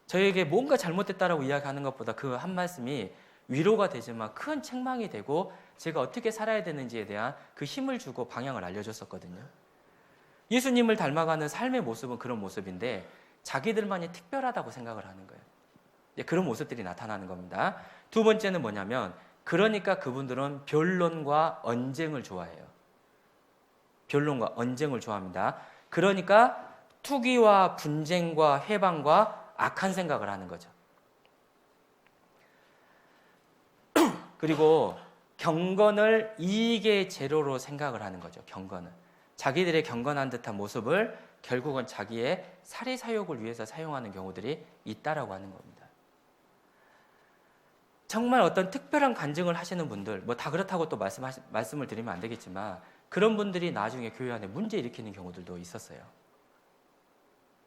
저에게 뭔가 잘못됐다라고 이야기하는 것보다 그 한 말씀이 위로가 되지만 큰 책망이 되고 제가 어떻게 살아야 되는지에 대한 그 힘을 주고 방향을 알려줬었거든요. 예수님을 닮아가는 삶의 모습은 그런 모습인데 자기들만이 특별하다고 생각을 하는 거예요. 그런 모습들이 나타나는 겁니다. 두 번째는 뭐냐면 그러니까 그분들은 변론과 언쟁을 좋아해요. 변론과 언쟁을 좋아합니다. 그러니까 투기와 분쟁과 회방과 악한 생각을 하는 거죠. 그리고 경건을 이익의 재료로 생각을 하는 거죠. 경건을. 자기들의 경건한 듯한 모습을 결국은 자기의 사리 사욕을 위해서 사용하는 경우들이 있다라고 하는 겁니다. 정말 어떤 특별한 간증을 하시는 분들, 뭐 다 그렇다고 또 말씀을 드리면 안 되겠지만 그런 분들이 나중에 교회 안에 문제 일으키는 경우들도 있었어요.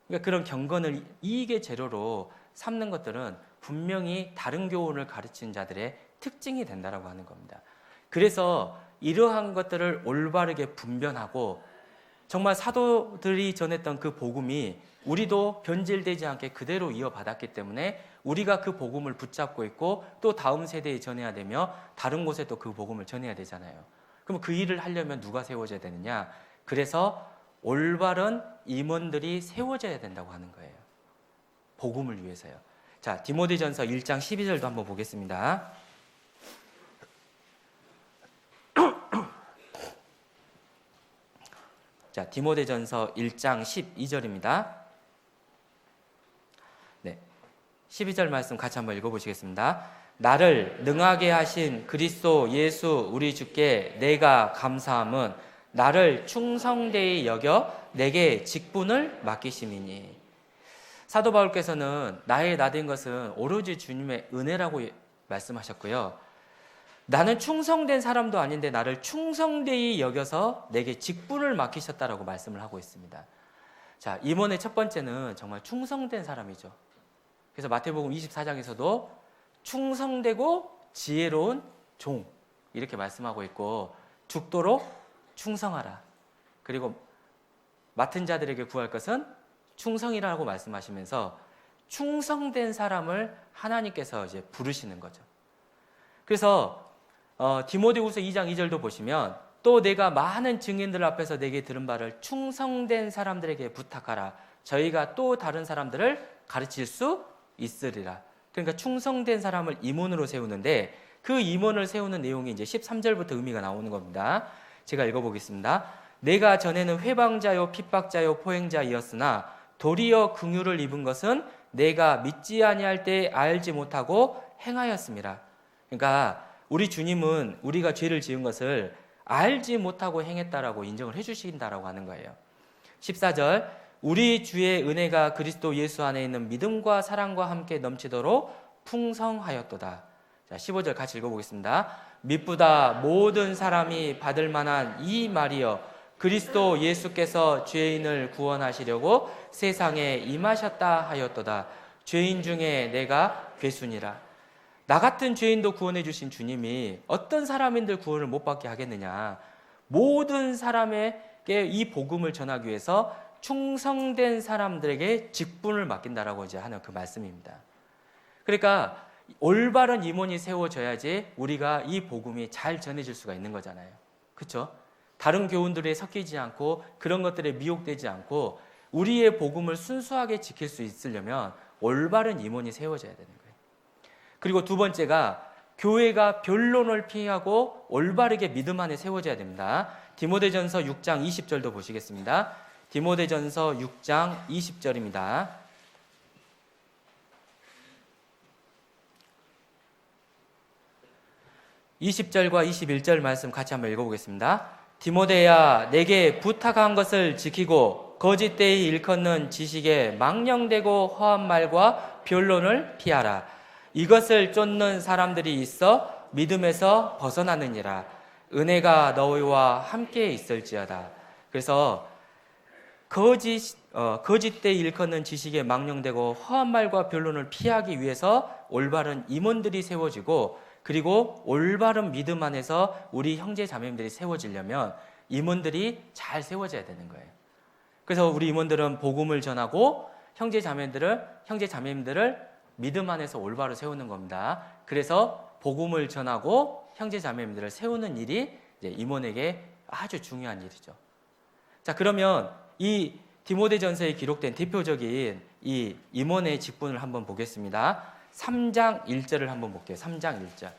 그러니까 그런 경건을 이익의 재료로 삼는 것들은 분명히 다른 교훈을 가르치는 자들의 특징이 된다라고 하는 겁니다. 그래서 이러한 것들을 올바르게 분별하고 정말 사도들이 전했던 그 복음이 우리도 변질되지 않게 그대로 이어받았기 때문에 우리가 그 복음을 붙잡고 있고 또 다음 세대에 전해야 되며 다른 곳에 또 그 복음을 전해야 되잖아요. 그럼 그 일을 하려면 누가 세워져야 되느냐? 그래서 올바른 임원들이 세워져야 된다고 하는 거예요. 복음을 위해서요. 자, 디모데전서 1장 12절도 한번 보겠습니다. 자, 디모데전서 1장 12절입니다. 네, 12절 말씀 같이 한번 읽어보시겠습니다. 나를 능하게 하신 그리스도 예수 우리 주께 내가 감사함은 나를 충성되이 여겨 내게 직분을 맡기심이니. 사도 바울께서는 나의 나된 것은 오로지 주님의 은혜라고 말씀하셨고요. 나는 충성된 사람도 아닌데 나를 충성되이 여겨서 내게 직분을 맡기셨다라고 말씀을 하고 있습니다. 자, 임원의 첫 번째는 정말 충성된 사람이죠. 그래서 마태복음 24장에서도 충성되고 지혜로운 종, 이렇게 말씀하고 있고 죽도록 충성하라. 그리고 맡은 자들에게 구할 것은 충성이라고 말씀하시면서 충성된 사람을 하나님께서 이제 부르시는 거죠. 그래서 디모데후서 2장 2절도 보시면 또 내가 많은 증인들 앞에서 내게 들은 바를 충성된 사람들에게 부탁하라. 저희가 또 다른 사람들을 가르칠 수 있으리라. 그러니까 충성된 사람을 임원으로 세우는데 그 임원을 세우는 내용이 이제 13절부터 의미가 나오는 겁니다. 제가 읽어보겠습니다. 내가 전에는 회방자요 핍박자요 포행자이었으나 도리어 긍휼을 입은 것은 내가 믿지 아니할 때 알지 못하고 행하였습니다. 그러니까 우리 주님은 우리가 죄를 지은 것을 알지 못하고 행했다라고 인정을 해주신다라고 하는 거예요. 14절 우리 주의 은혜가 그리스도 예수 안에 있는 믿음과 사랑과 함께 넘치도록 풍성하였도다. 자, 15절 같이 읽어보겠습니다. mit보다 모든 사람이 받을 만한 이 말이여 그리스도 예수께서 죄인을 구원하시려고 세상에 임하셨다 하였도다. 죄인 중에 내가 괴순이라. 나 같은 죄인도 구원해 주신 주님이 어떤 사람인들 구원을 못 받게 하겠느냐. 모든 사람에게 이 복음을 전하기 위해서 충성된 사람들에게 직분을 맡긴다라고 이제 하는 그 말씀입니다. 그러니까 올바른 임원이 세워져야지 우리가 이 복음이 잘 전해질 수가 있는 거잖아요. 그렇죠? 다른 교훈들에 섞이지 않고 그런 것들에 미혹되지 않고 우리의 복음을 순수하게 지킬 수 있으려면 올바른 임원이 세워져야 되는 거예요. 그리고 두 번째가 교회가 변론을 피하고 올바르게 믿음 안에 세워져야 됩니다. 디모데전서 6장 20절도 보시겠습니다. 디모데전서 6장 20절입니다. (20절과 21절) 말씀 같이 한번 읽어보겠습니다. 디모데야 내게 부탁한 것을 지키고 거짓되이 일컫는 지식에 망령되고 허한 말과 변론을 피하라. 이것을 쫓는 사람들이 있어 믿음에서 벗어나느니라. 은혜가 너희와 함께 있을지어다. 그래서 거짓되이 일컫는 지식에 망령되고 허한 말과 변론을 피하기 위해서 올바른 임원들이 세워지고 그리고 올바른 믿음 안에서 우리 형제 자매님들이 세워지려면 임원들이 잘 세워져야 되는 거예요. 그래서 우리 임원들은 복음을 전하고 형제 자매님들을 믿음 안에서 올바로 세우는 겁니다. 그래서 복음을 전하고 형제 자매님들을 세우는 일이 이제 임원에게 아주 중요한 일이죠. 자, 그러면 이 디모데전서에 기록된 대표적인 이 임원의 직분을 한번 보겠습니다. 3장 1절을 한번 볼게요. 3장 1절.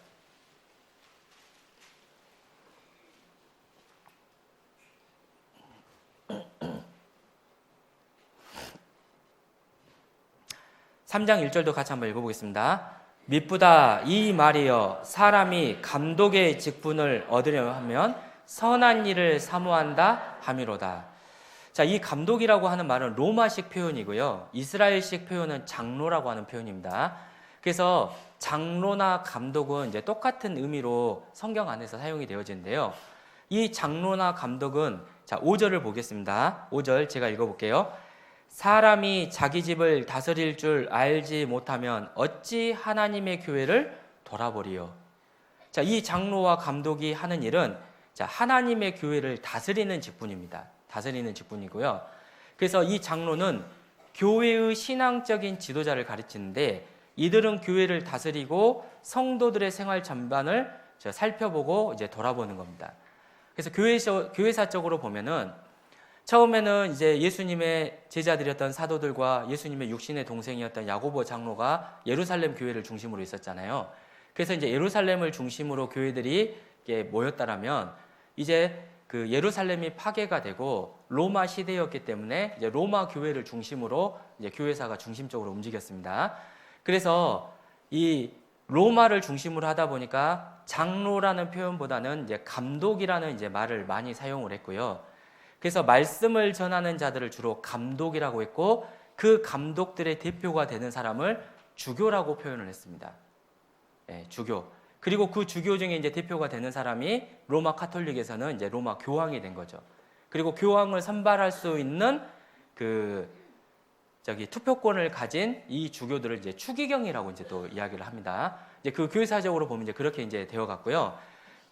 (3장 1절도) 같이 한번 읽어보겠습니다. mit보다 이 말이여 사람이 감독의 직분을 얻으려 하면 선한 일을 사모한다 함이로다. 자, 이 감독이라고 하는 말은 로마식 표현이고요. 이스라엘식 표현은 장로라고 하는 표현입니다. 그래서 장로나 감독은 이제 똑같은 의미로 성경 안에서 사용이 되어지는데요. 이 장로나 감독은 자, 5절을 보겠습니다. 5절 제가 읽어볼게요. 사람이 자기 집을 다스릴 줄 알지 못하면 어찌 하나님의 교회를 돌아보리요. 자, 이 장로와 감독이 하는 일은 자, 하나님의 교회를 다스리는 직분입니다. 다스리는 직분이고요. 그래서 이 장로는 교회의 신앙적인 지도자를 가르치는데 이들은 교회를 다스리고 성도들의 생활 전반을 살펴보고 이제 돌아보는 겁니다. 그래서 교회사적으로 보면은 처음에는 이제 예수님의 제자들이었던 사도들과 예수님의 육신의 동생이었던 야고보 장로가 예루살렘 교회를 중심으로 있었잖아요. 그래서 이제 예루살렘을 중심으로 교회들이 모였다라면 이제 그 예루살렘이 파괴가 되고 로마 시대였기 때문에 이제 로마 교회를 중심으로 이제 교회사가 중심적으로 움직였습니다. 그래서 이 로마를 중심으로 하다 보니까 장로라는 표현보다는 이제 감독이라는 이제 말을 많이 사용을 했고요. 그래서 말씀을 전하는 자들을 주로 감독이라고 했고 그 감독들의 대표가 되는 사람을 주교라고 표현을 했습니다. 네, 주교. 그리고 그 주교 중에 이제 대표가 되는 사람이 로마 카톨릭에서는 이제 로마 교황이 된 거죠. 그리고 교황을 선발할 수 있는 투표권을 가진 이 주교들을 이제 추기경이라고 이제 또 이야기를 합니다. 이제 그 교회사적으로 보면 이제 그렇게 이제 되어 갔고요.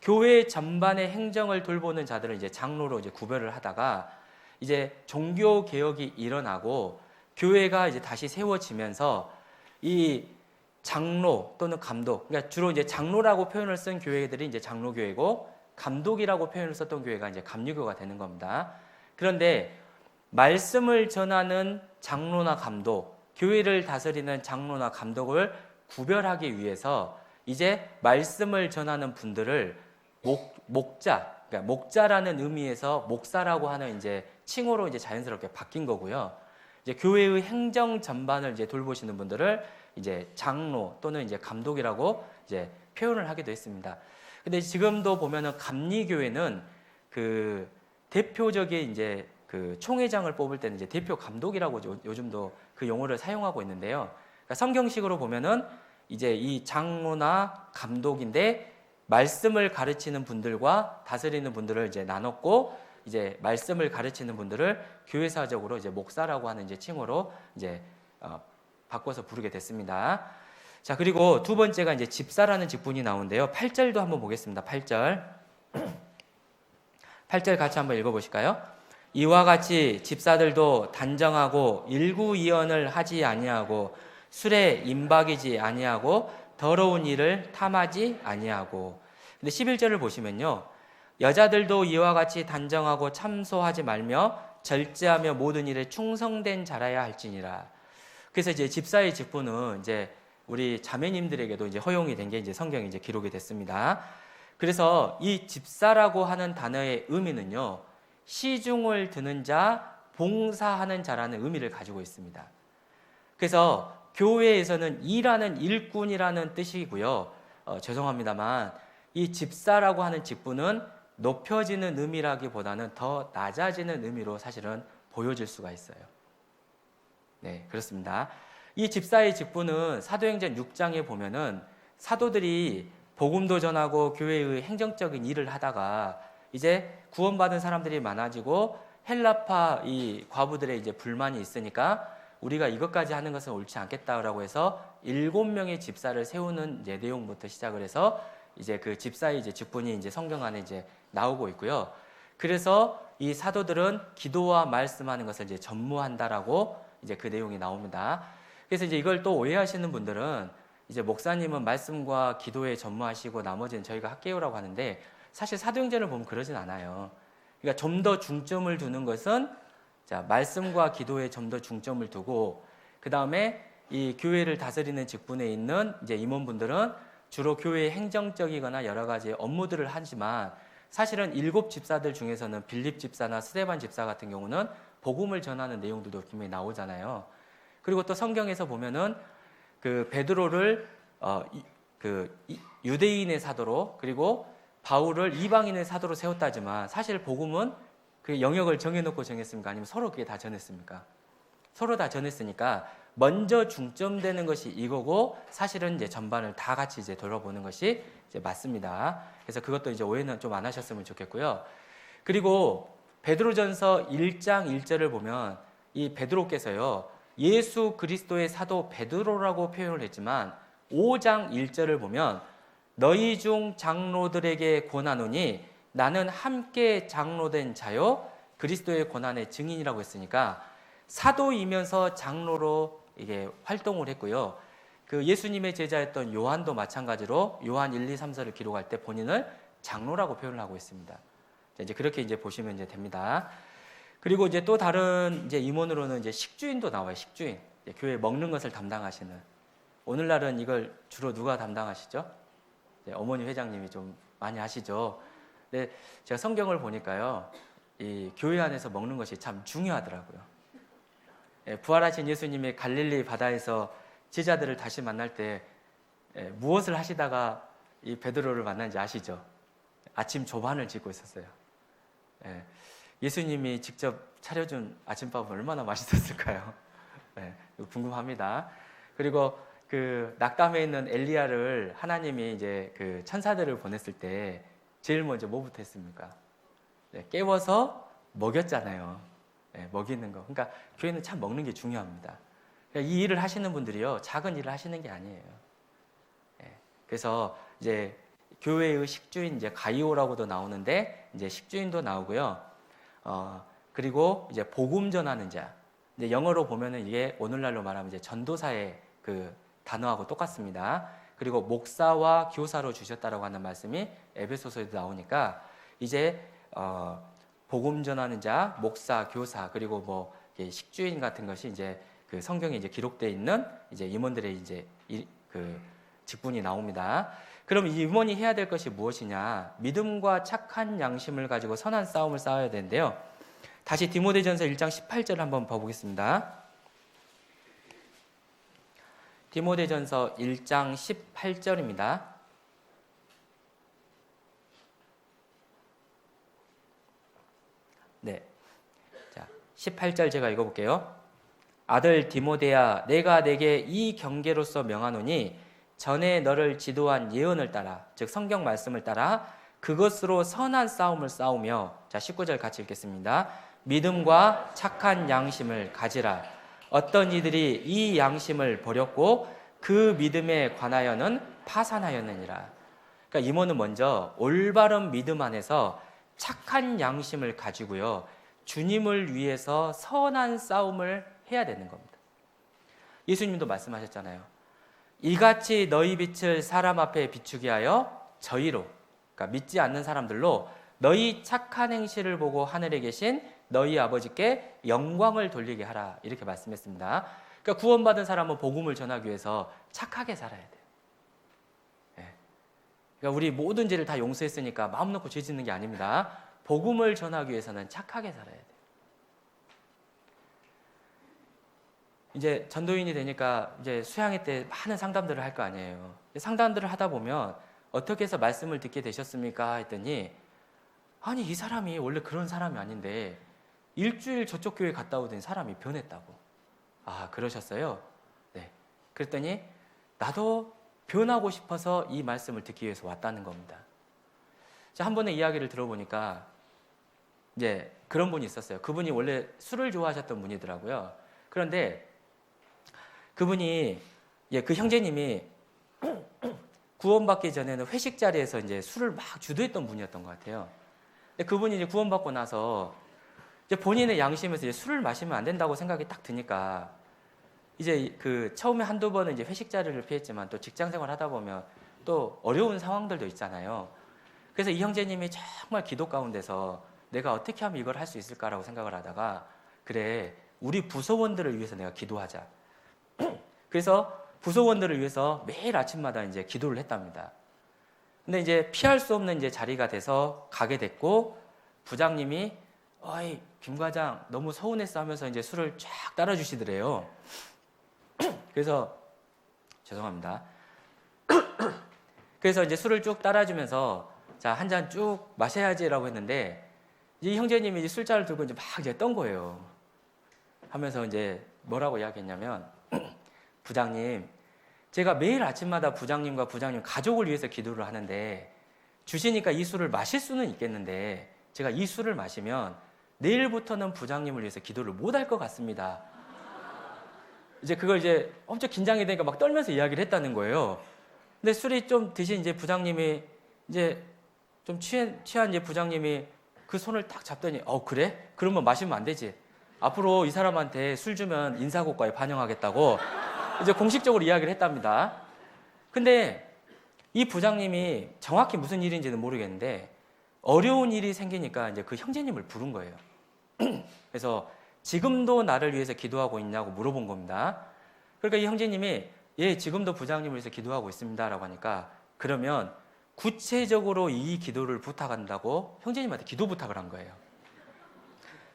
교회 전반의 행정을 돌보는 자들은 이제 장로로 이제 구별을 하다가 이제 종교 개혁이 일어나고 교회가 이제 다시 세워지면서 이 장로 또는 감독, 그러니까 주로 이제 장로라고 표현을 쓴 교회들이 이제 장로교회고 감독이라고 표현을 썼던 교회가 이제 감리교가 되는 겁니다. 그런데 말씀을 전하는 장로나 감독, 교회를 다스리는 장로나 감독을 구별하기 위해서 이제 말씀을 전하는 분들을 목자, 그러니까 목자라는 의미에서 목사라고 하는 이제 칭호로 이제 자연스럽게 바뀐 거고요. 이제 교회의 행정 전반을 이제 돌보시는 분들을 이제 장로 또는 이제 감독이라고 이제 표현을 하기도 했습니다. 근데 지금도 보면은 감리교회는 그 대표적인 이제 그 총회장을 뽑을 때는 이제 대표 감독이라고 요즘도 그 용어를 사용하고 있는데요. 그러니까 성경식으로 보면은 이제 이 장로나 감독인데 말씀을 가르치는 분들과 다스리는 분들을 이제 나눴고 이제 말씀을 가르치는 분들을 교회사적으로 이제 목사라고 하는 이제 칭호로 이제 바꿔서 부르게 됐습니다. 자, 그리고 두 번째가 이제 집사라는 직분이 나오는데요. 8절도 한번 보겠습니다. 8절. 8절 같이 한번 읽어 보실까요? 이와 같이 집사들도 단정하고 일구이언을 하지 아니하고 술에 임박이지 아니하고 더러운 일을 탐하지 아니하고. 근데 11절을 보시면요. 여자들도 이와 같이 단정하고 참소하지 말며 절제하며 모든 일에 충성된 자라야 할지니라. 그래서 이제 집사의 직분은 이제 우리 자매님들에게도 이제 허용이 된 게 이제 성경에 이제 기록이 됐습니다. 그래서 이 집사라고 하는 단어의 의미는요. 시중을 드는 자, 봉사하는 자라는 의미를 가지고 있습니다. 그래서 교회에서는 일하는 일꾼이라는 뜻이고요. 죄송합니다만 이 집사라고 하는 직분은 높여지는 의미라기보다는 더 낮아지는 의미로 사실은 보여질 수가 있어요. 네, 그렇습니다. 이 집사의 직분은 사도행전 6장에 보면은 사도들이 복음도 전하고 교회의 행정적인 일을 하다가 이제 구원받은 사람들이 많아지고 헬라파 이 과부들의 이제 불만이 있으니까 우리가 이것까지 하는 것은 옳지 않겠다라고 해서 7명의 집사를 세우는 이제 내용부터 시작을 해서 이제 그 집사의 이제 직분이 이제 성경 안에 이제 나오고 있고요. 그래서 이 사도들은 기도와 말씀하는 것을 이제 전무한다라고 이제 그 내용이 나옵니다. 그래서 이제 이걸 또 오해하시는 분들은 이제 목사님은 말씀과 기도에 전무하시고 나머지는 저희가 학개요라고 하는데 사실 사도행전을 보면 그러진 않아요. 그러니까 좀 더 중점을 두는 것은 자, 말씀과 기도에 좀 더 중점을 두고 그 다음에 이 교회를 다스리는 직분에 있는 이제 임원분들은 주로 교회의 행정적이거나 여러 가지 업무들을 하지만 사실은 7 집사들 중에서는 빌립 집사나 스데반 집사 같은 경우는 복음을 전하는 내용들도 분명히 나오잖아요. 그리고 또 성경에서 보면은 그 베드로를 유대인의 사도로 그리고 바울을 이방인의 사도로 세웠다지만 사실 복음은 그 영역을 정해놓고 정했습니까? 아니면 서로 그게 다 전했습니까? 서로 다 전했으니까 먼저 중점되는 것이 이거고 사실은 이제 전반을 다 같이 이제 돌아보는 것이 이제 맞습니다. 그래서 그것도 이제 오해는 좀 안 하셨으면 좋겠고요. 그리고 베드로전서 1장 1절을 보면 이 베드로께서요 예수 그리스도의 사도 베드로라고 표현을 했지만 5장 1절을 보면 너희 중 장로들에게 권하노니 나는 함께 장로된 자요 그리스도의 고난의 증인이라고 했으니까 사도이면서 장로로 이게 활동을 했고요. 그 예수님의 제자였던 요한도 마찬가지로 요한 1, 2, 3서를 기록할 때 본인을 장로라고 표현을 하고 있습니다. 이제 그렇게 이제 보시면 이제 됩니다. 그리고 이제 또 다른 이제 임원으로는 이제 식주인도 나와요. 식주인. 교회 먹는 것을 담당하시는. 오늘날은 이걸 주로 누가 담당하시죠? 어머니 회장님이 좀 많이 하시죠. 근데 제가 성경을 보니까요, 이 교회 안에서 먹는 것이 참 중요하더라고요. 부활하신 예수님이 갈릴리 바다에서 제자들을 다시 만날 때 무엇을 하시다가 이 베드로를 만난지 아시죠? 아침 조반을 짓고 있었어요. 예수님이 직접 차려준 아침밥은 얼마나 맛있었을까요? 궁금합니다. 그리고 그 낙담에 있는 엘리야를 하나님이 이제 그 천사들을 보냈을 때 제일 먼저 뭐부터 했습니까? 깨워서 먹였잖아요. 먹이는 거. 그러니까 교회는 참 먹는 게 중요합니다. 이 일을 하시는 분들이요 작은 일을 하시는 게 아니에요. 그래서 이제 교회의 식주인 이제 가이오라고도 나오는데 이제 식주인도 나오고요. 그리고 이제 복음 전하는 자. 이제 영어로 보면은 이게 오늘날로 말하면 이제 전도사의 그 단어하고 똑같습니다. 그리고 목사와 교사로 주셨다라고 하는 말씀이 에베소서에도 나오니까 이제 복음 전하는 자, 목사, 교사 그리고 뭐 식주인 같은 것이 이제 그 성경에 이제 기록되어 있는 이제 임원들의 이제 그 직분이 나옵니다. 그럼 이 임원이 해야 될 것이 무엇이냐? 믿음과 착한 양심을 가지고 선한 싸움을 싸워야 되는데요. 다시 디모데전서 1장 18절을 한번 봐보겠습니다. 디모데전서 1장 18절입니다. 네. 자, 18절 제가 읽어볼게요. 아들 디모데야, 내가 내게 이 경계로서 명하노니 전에 너를 지도한 예언을 따라, 즉 성경 말씀을 따라 그것으로 선한 싸움을 싸우며, 자 19절 같이 읽겠습니다. 믿음과 착한 양심을 가지라. 어떤 이들이 이 양심을 버렸고 그 믿음에 관하여는 파산하였느니라. 그러니까 임원은 먼저 올바른 믿음 안에서 착한 양심을 가지고요, 주님을 위해서 선한 싸움을 해야 되는 겁니다. 예수님도 말씀하셨잖아요. 이같이 너희 빛을 사람 앞에 비추게 하여 저희로, 그러니까 믿지 않는 사람들로 너희 착한 행실을 보고 하늘에 계신 너희 아버지께 영광을 돌리게 하라, 이렇게 말씀했습니다. 그러니까 구원받은 사람은 복음을 전하기 위해서 착하게 살아야 돼요. 그러니까 우리 모든 죄를 다 용서했으니까 마음 놓고 죄 짓는 게 아닙니다. 복음을 전하기 위해서는 착하게 살아야 돼요. 이제 전도인이 되니까 이제 수양회 때 많은 상담들을 할 거 아니에요. 상담들을 하다 보면 어떻게 해서 말씀을 듣게 되셨습니까? 했더니 아니 이 사람이 원래 그런 사람이 아닌데 일주일 저쪽 교회 갔다 오더니 사람이 변했다고. 아 그러셨어요? 네. 그랬더니 나도 변하고 싶어서 이 말씀을 듣기 위해서 왔다는 겁니다. 자, 한 번의 이야기를 들어보니까 이제 그런 분이 있었어요. 그분이 원래 술을 좋아하셨던 분이더라고요. 그런데 그분이 그 형제님이 구원받기 전에는 회식 자리에서 이제 술을 막 주도했던 분이었던 것 같아요. 근데 그분이 이제 구원받고 나서 이제 본인의 양심에서 이제 술을 마시면 안 된다고 생각이 딱 드니까 이제 그 처음에 한두 번은 이제 회식 자리를 피했지만 또 직장 생활 하다 보면 또 어려운 상황들도 있잖아요. 그래서 이 형제님이 정말 기도 가운데서 내가 어떻게 하면 이걸 할 수 있을까라고 생각을 하다가 그래 우리 부서원들을 위해서 내가 기도하자. 그래서 부서원들을 위해서 매일 아침마다 이제 기도를 했답니다. 근데 이제 피할 수 없는 이제 자리가 돼서 가게 됐고 부장님이 어이 김 과장 너무 서운했어 하면서 이제 술을 쫙 따라주시더래요. 그래서 죄송합니다. 그래서 이제 술을 쭉 따라주면서 자, 한 잔 쭉 마셔야지라고 했는데 이 형제님이 이제 술잔을 들고 이제 막 이제 떤 거예요. 하면서 이제 뭐라고 이야기했냐면 부장님, 제가 매일 아침마다 부장님과 부장님 가족을 위해서 기도를 하는데 주시니까 이 술을 마실 수는 있겠는데 제가 이 술을 마시면 내일부터는 부장님을 위해서 기도를 못 할 것 같습니다. 이제 그걸 이제 엄청 긴장이 되니까 막 떨면서 이야기를 했다는 거예요. 근데 술이 좀 드신 이제 부장님이 이제 좀 취한 이제 부장님이 그 손을 딱 잡더니 그래? 그러면 마시면 안 되지. 앞으로 이 사람한테 술 주면 인사고과에 반영하겠다고 이제 공식적으로 이야기를 했답니다. 근데 이 부장님이 정확히 무슨 일인지는 모르겠는데 어려운 일이 생기니까 이제 그 형제님을 부른 거예요. 그래서 지금도 나를 위해서 기도하고 있냐고 물어본 겁니다. 그러니까 이 형제님이 예, 지금도 부장님을 위해서 기도하고 있습니다라고 하니까 그러면 구체적으로 이 기도를 부탁한다고 형제님한테 기도 부탁을 한 거예요.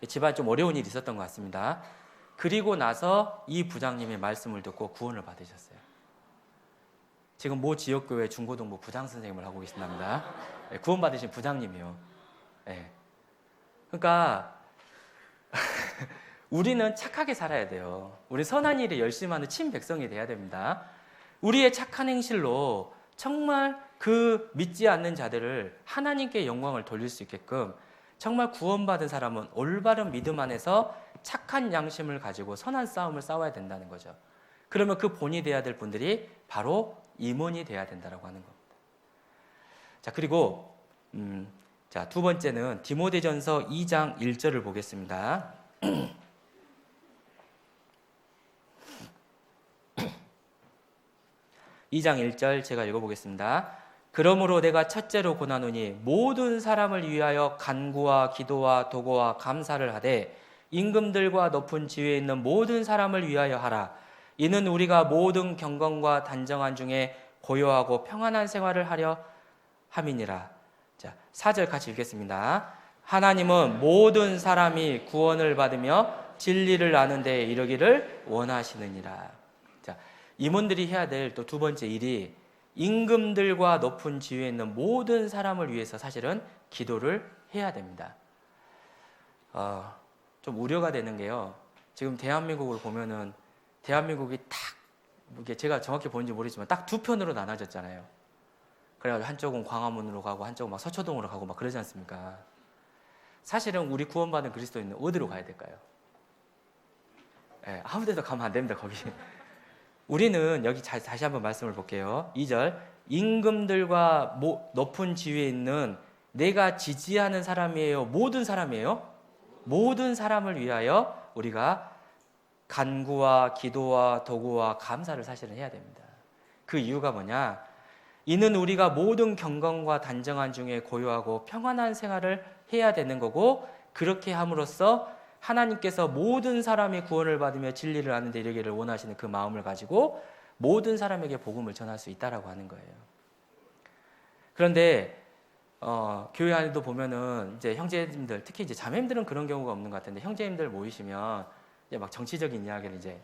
집안에 좀 어려운 일이 있었던 것 같습니다. 그리고 나서 이 부장님의 말씀을 듣고 구원을 받으셨어요. 지금 모 지역교회 중고등부 부장 선생님을 하고 계신답니다. 구원 받으신 부장님이요. 네. 그러니까 우리는 착하게 살아야 돼요. 우리 선한 일에 열심히 하는 친백성이 돼야 됩니다. 우리의 착한 행실로 정말 그 믿지 않는 자들을 하나님께 영광을 돌릴 수 있게끔 정말 구원받은 사람은 올바른 믿음 안에서 착한 양심을 가지고 선한 싸움을 싸워야 된다는 거죠. 그러면 그 본이 돼야 될 분들이 바로 임원이 돼야 된다고 하는 겁니다. 자, 그리고 자, 두 번째는 디모데전서 2장 1절을 보겠습니다. 2장 1절 제가 읽어보겠습니다. 그러므로 내가 첫째로 고나노니 모든 사람을 위하여 간구와 기도와 도고와 감사를 하되 임금들과 높은 지위에 있는 모든 사람을 위하여 하라. 이는 우리가 모든 경건과 단정한 중에 고요하고 평안한 생활을 하려 함이니라. 자, 4절 같이 읽겠습니다. 하나님은 모든 사람이 구원을 받으며 진리를 아는 데에 이르기를 원하시느니라. 자, 임원들이 해야 될 또 두 번째 일이 임금들과 높은 지위에 있는 모든 사람을 위해서 사실은 기도를 해야 됩니다. 좀 우려가 되는 게요. 지금 대한민국을 보면은 대한민국이 딱 이게 제가 정확히 보는지 모르지만 딱 두 편으로 나눠졌잖아요. 그래가지고 한쪽은 광화문으로 가고 한쪽은 막 서초동으로 가고 막 그러지 않습니까? 사실은 우리 구원받은 그리스도인은 어디로 가야 될까요? 네, 아무 데도 가면 안 됩니다. 거기. 우리는 여기 다시 한번 말씀을 볼게요. 2절 임금들과 높은 지위에 있는 내가 지지하는 사람이에요? 모든 사람이에요? 모든 사람을 위하여 우리가 간구와 기도와 도구와 감사를 사실은 해야 됩니다. 그 이유가 뭐냐? 이는 우리가 모든 경건과 단정한 중에 고요하고 평안한 생활을 해야 되는 거고, 그렇게 함으로써 하나님께서 모든 사람이 구원을 받으며 진리를 아는 데 이르기를 원하시는 그 마음을 가지고 모든 사람에게 복음을 전할 수 있다라고 하는 거예요. 그런데 교회 안에도 보면은 이제 형제님들, 특히 이제 자매님들은 그런 경우가 없는 것 같은데, 형제님들 모이시면 이제 막 정치적인 이야기를 이제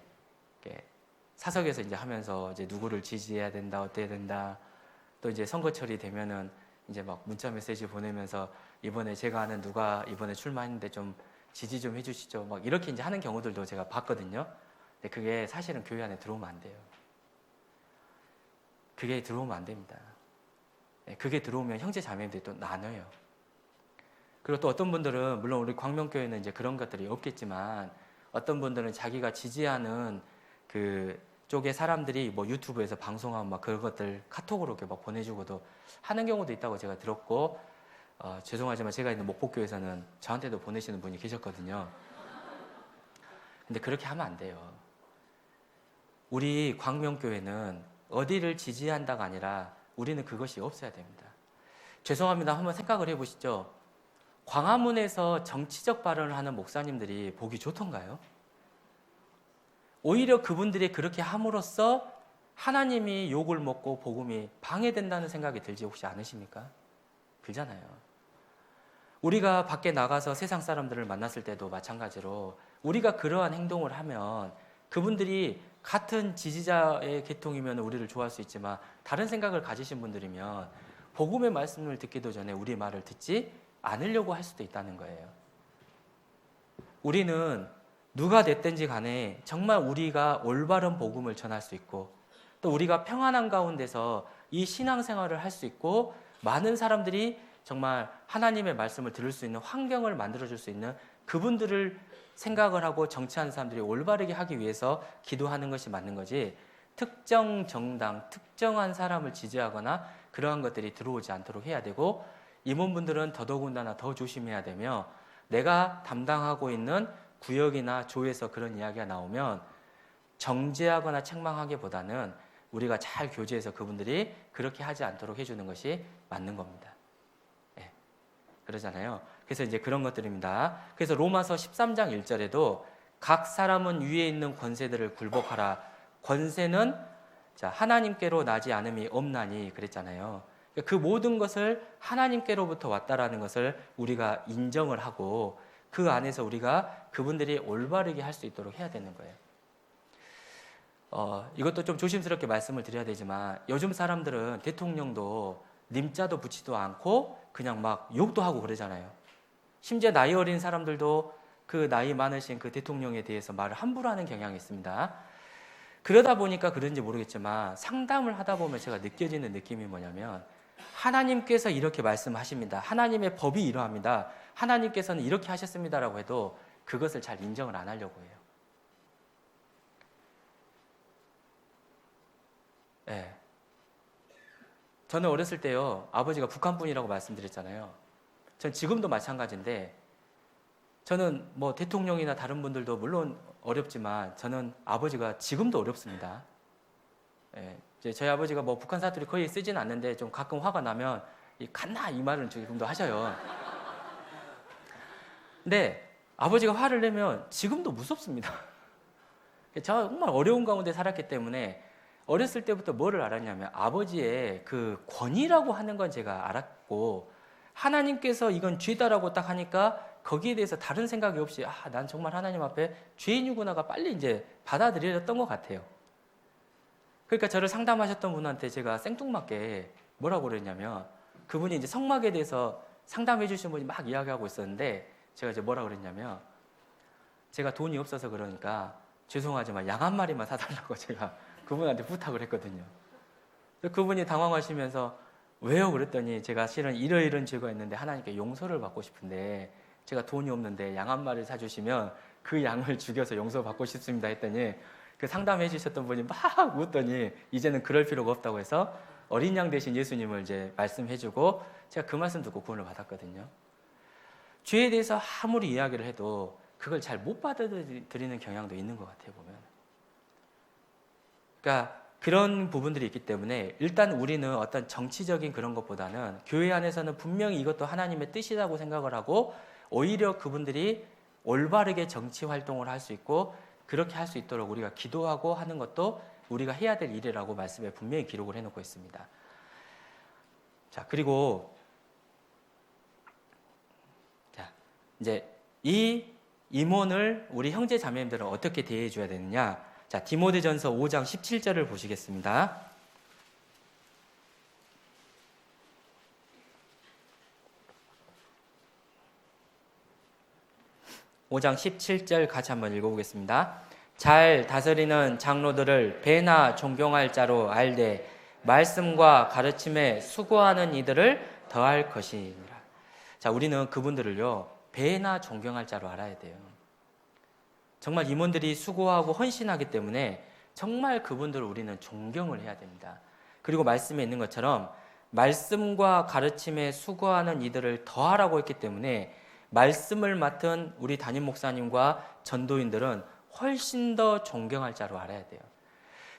사석에서 이제 하면서 이제 누구를 지지해야 된다, 어때야 된다, 또 이제 선거철이 되면은 이제 막 문자 메시지 보내면서 이번에 제가 아는 누가 이번에 출마했는데 좀 지지 좀 해주시죠. 막 이렇게 이제 하는 경우들도 제가 봤거든요. 근데 그게 사실은 교회 안에 들어오면 안 돼요. 그게 들어오면 안 됩니다. 그게 들어오면 형제 자매들이 또 나눠요. 그리고 또 어떤 분들은, 물론 우리 광명교회는 이제 그런 것들이 없겠지만, 어떤 분들은 자기가 지지하는 그 쪽의 사람들이 뭐 유튜브에서 방송하면 막 그런 것들 카톡으로 이렇게 막 보내주고도 하는 경우도 있다고 제가 들었고, 죄송하지만 제가 있는 목포교회에서는 저한테도 보내시는 분이 계셨거든요. 근데 그렇게 하면 안 돼요. 우리 광명교회는 어디를 지지한다가 아니라 우리는 그것이 없어야 됩니다. 죄송합니다. 한번 생각을 해보시죠. 광화문에서 정치적 발언을 하는 목사님들이 보기 좋던가요? 오히려 그분들이 그렇게 함으로써 하나님이 욕을 먹고 복음이 방해된다는 생각이 들지 혹시 않으십니까? 들잖아요. 우리가 밖에 나가서 세상 사람들을 만났을 때도 마찬가지로 우리가 그러한 행동을 하면 그분들이 같은 지지자의 계통이면 우리를 좋아할 수 있지만, 다른 생각을 가지신 분들이면 복음의 말씀을 듣기도 전에 우리 말을 듣지 않으려고 할 수도 있다는 거예요. 우리는 누가 됐든지 간에 정말 우리가 올바른 복음을 전할 수 있고, 또 우리가 평안한 가운데서 이 신앙생활을 할 수 있고, 많은 사람들이 정말 하나님의 말씀을 들을 수 있는 환경을 만들어줄 수 있는 그분들을 생각을 하고 정치하는 사람들이 올바르게 하기 위해서 기도하는 것이 맞는 거지, 특정 정당, 특정한 사람을 지지하거나 그러한 것들이 들어오지 않도록 해야 되고, 임원분들은 더더군다나 더 조심해야 되며, 내가 담당하고 있는 구역이나 조에서 그런 이야기가 나오면 정죄하거나 책망하기보다는 우리가 잘 교제해서 그분들이 그렇게 하지 않도록 해주는 것이 맞는 겁니다. 그러잖아요. 그래서 이제 그런 것들입니다. 그래서 로마서 13장 1절에도 각 사람은 위에 있는 권세들을 굴복하라. 권세는 하나님께로 나지 않음이 없나니 그랬잖아요. 그 모든 것을 하나님께로부터 왔다라는 것을 우리가 인정을 하고, 그 안에서 우리가 그분들이 올바르게 할 수 있도록 해야 되는 거예요. 이것도 좀 조심스럽게 말씀을 드려야 되지만, 요즘 사람들은 대통령도 님자도 붙이도 않고 그냥 막 욕도 하고 그러잖아요. 심지어 나이 어린 사람들도 그 나이 많으신 그 대통령에 대해서 말을 함부로 하는 경향이 있습니다. 그러다 보니까 그런지 모르겠지만, 상담을 하다 보면 제가 느껴지는 느낌이 뭐냐면, 하나님께서 이렇게 말씀하십니다. 하나님의 법이 이러합니다. 하나님께서는 이렇게 하셨습니다라고 해도 그것을 잘 인정을 안 하려고 해요. 저는 어렸을 때요, 아버지가 북한 분이라고 말씀드렸잖아요. 전 지금도 마찬가지인데, 저는 뭐 대통령이나 다른 분들도 물론 어렵지만 저는 아버지가 지금도 어렵습니다. 예, 이제 저희 아버지가 뭐 북한 사투리 거의 쓰진 않는데 좀 가끔 화가 나면 이 갓나 이 말을 지금도 하셔요. 근데 아버지가 화를 내면 지금도 무섭습니다. 제가 정말 어려운 가운데 살았기 때문에 어렸을 때부터 뭐를 알았냐면 아버지의 그 권위라고 하는 건 제가 알았고, 하나님께서 이건 죄다라고 딱 하니까 거기에 대해서 다른 생각이 없이 난 정말 하나님 앞에 죄인이구나가 빨리 이제 받아들여졌던 것 같아요. 그러니까 저를 상담하셨던 분한테 제가 생뚱맞게 뭐라고 그랬냐면, 그분이 이제 성막에 대해서 상담해 주신 분이 막 이야기하고 있었는데 제가 이제 뭐라고 그랬냐면, 제가 돈이 없어서 그러니까 죄송하지만 양 한 마리만 사달라고 제가 그분한테 부탁을 했거든요. 그분이 당황하시면서 왜요? 그랬더니 제가 실은 이러이러한 죄가 있는데 하나님께 용서를 받고 싶은데 제가 돈이 없는데 양 한 마리를 사주시면 그 양을 죽여서 용서받고 싶습니다 했더니, 그 상담해 주셨던 분이 막 웃더니 이제는 그럴 필요가 없다고 해서 어린 양 대신 예수님을 이제 말씀해 주고 제가 그 말씀 듣고 구원을 받았거든요. 죄에 대해서 아무리 이야기를 해도 그걸 잘 못 받아들이는 경향도 있는 것 같아요, 보면. 그러니까 그런 부분들이 있기 때문에 일단 우리는 어떤 정치적인 그런 것보다는 교회 안에서는 분명히 이것도 하나님의 뜻이라고 생각을 하고, 오히려 그분들이 올바르게 정치 활동을 할 수 있고 그렇게 할 수 있도록 우리가 기도하고 하는 것도 우리가 해야 될 일이라고 말씀에 분명히 기록을 해놓고 있습니다. 자, 그리고 이제 이 임원을 우리 형제 자매님들은 어떻게 대해 줘야 되느냐? 자, 디모데전서 5장 17절을 보시겠습니다. (5장 17절) 같이 한번 읽어보겠습니다. 잘 다스리는 장로들을 배나 존경할 자로 알되 말씀과 가르침에 수고하는 이들을 더할 것이니라. 자, 우리는 그분들을요 배나 존경할 자로 알아야 돼요. 정말 임원들이 수고하고 헌신하기 때문에 정말 그분들을 우리는 존경을 해야 됩니다. 그리고 말씀에 있는 것처럼 말씀과 가르침에 수고하는 이들을 더하라고 했기 때문에 말씀을 맡은 우리 담임 목사님과 전도인들은 훨씬 더 존경할 자로 알아야 돼요.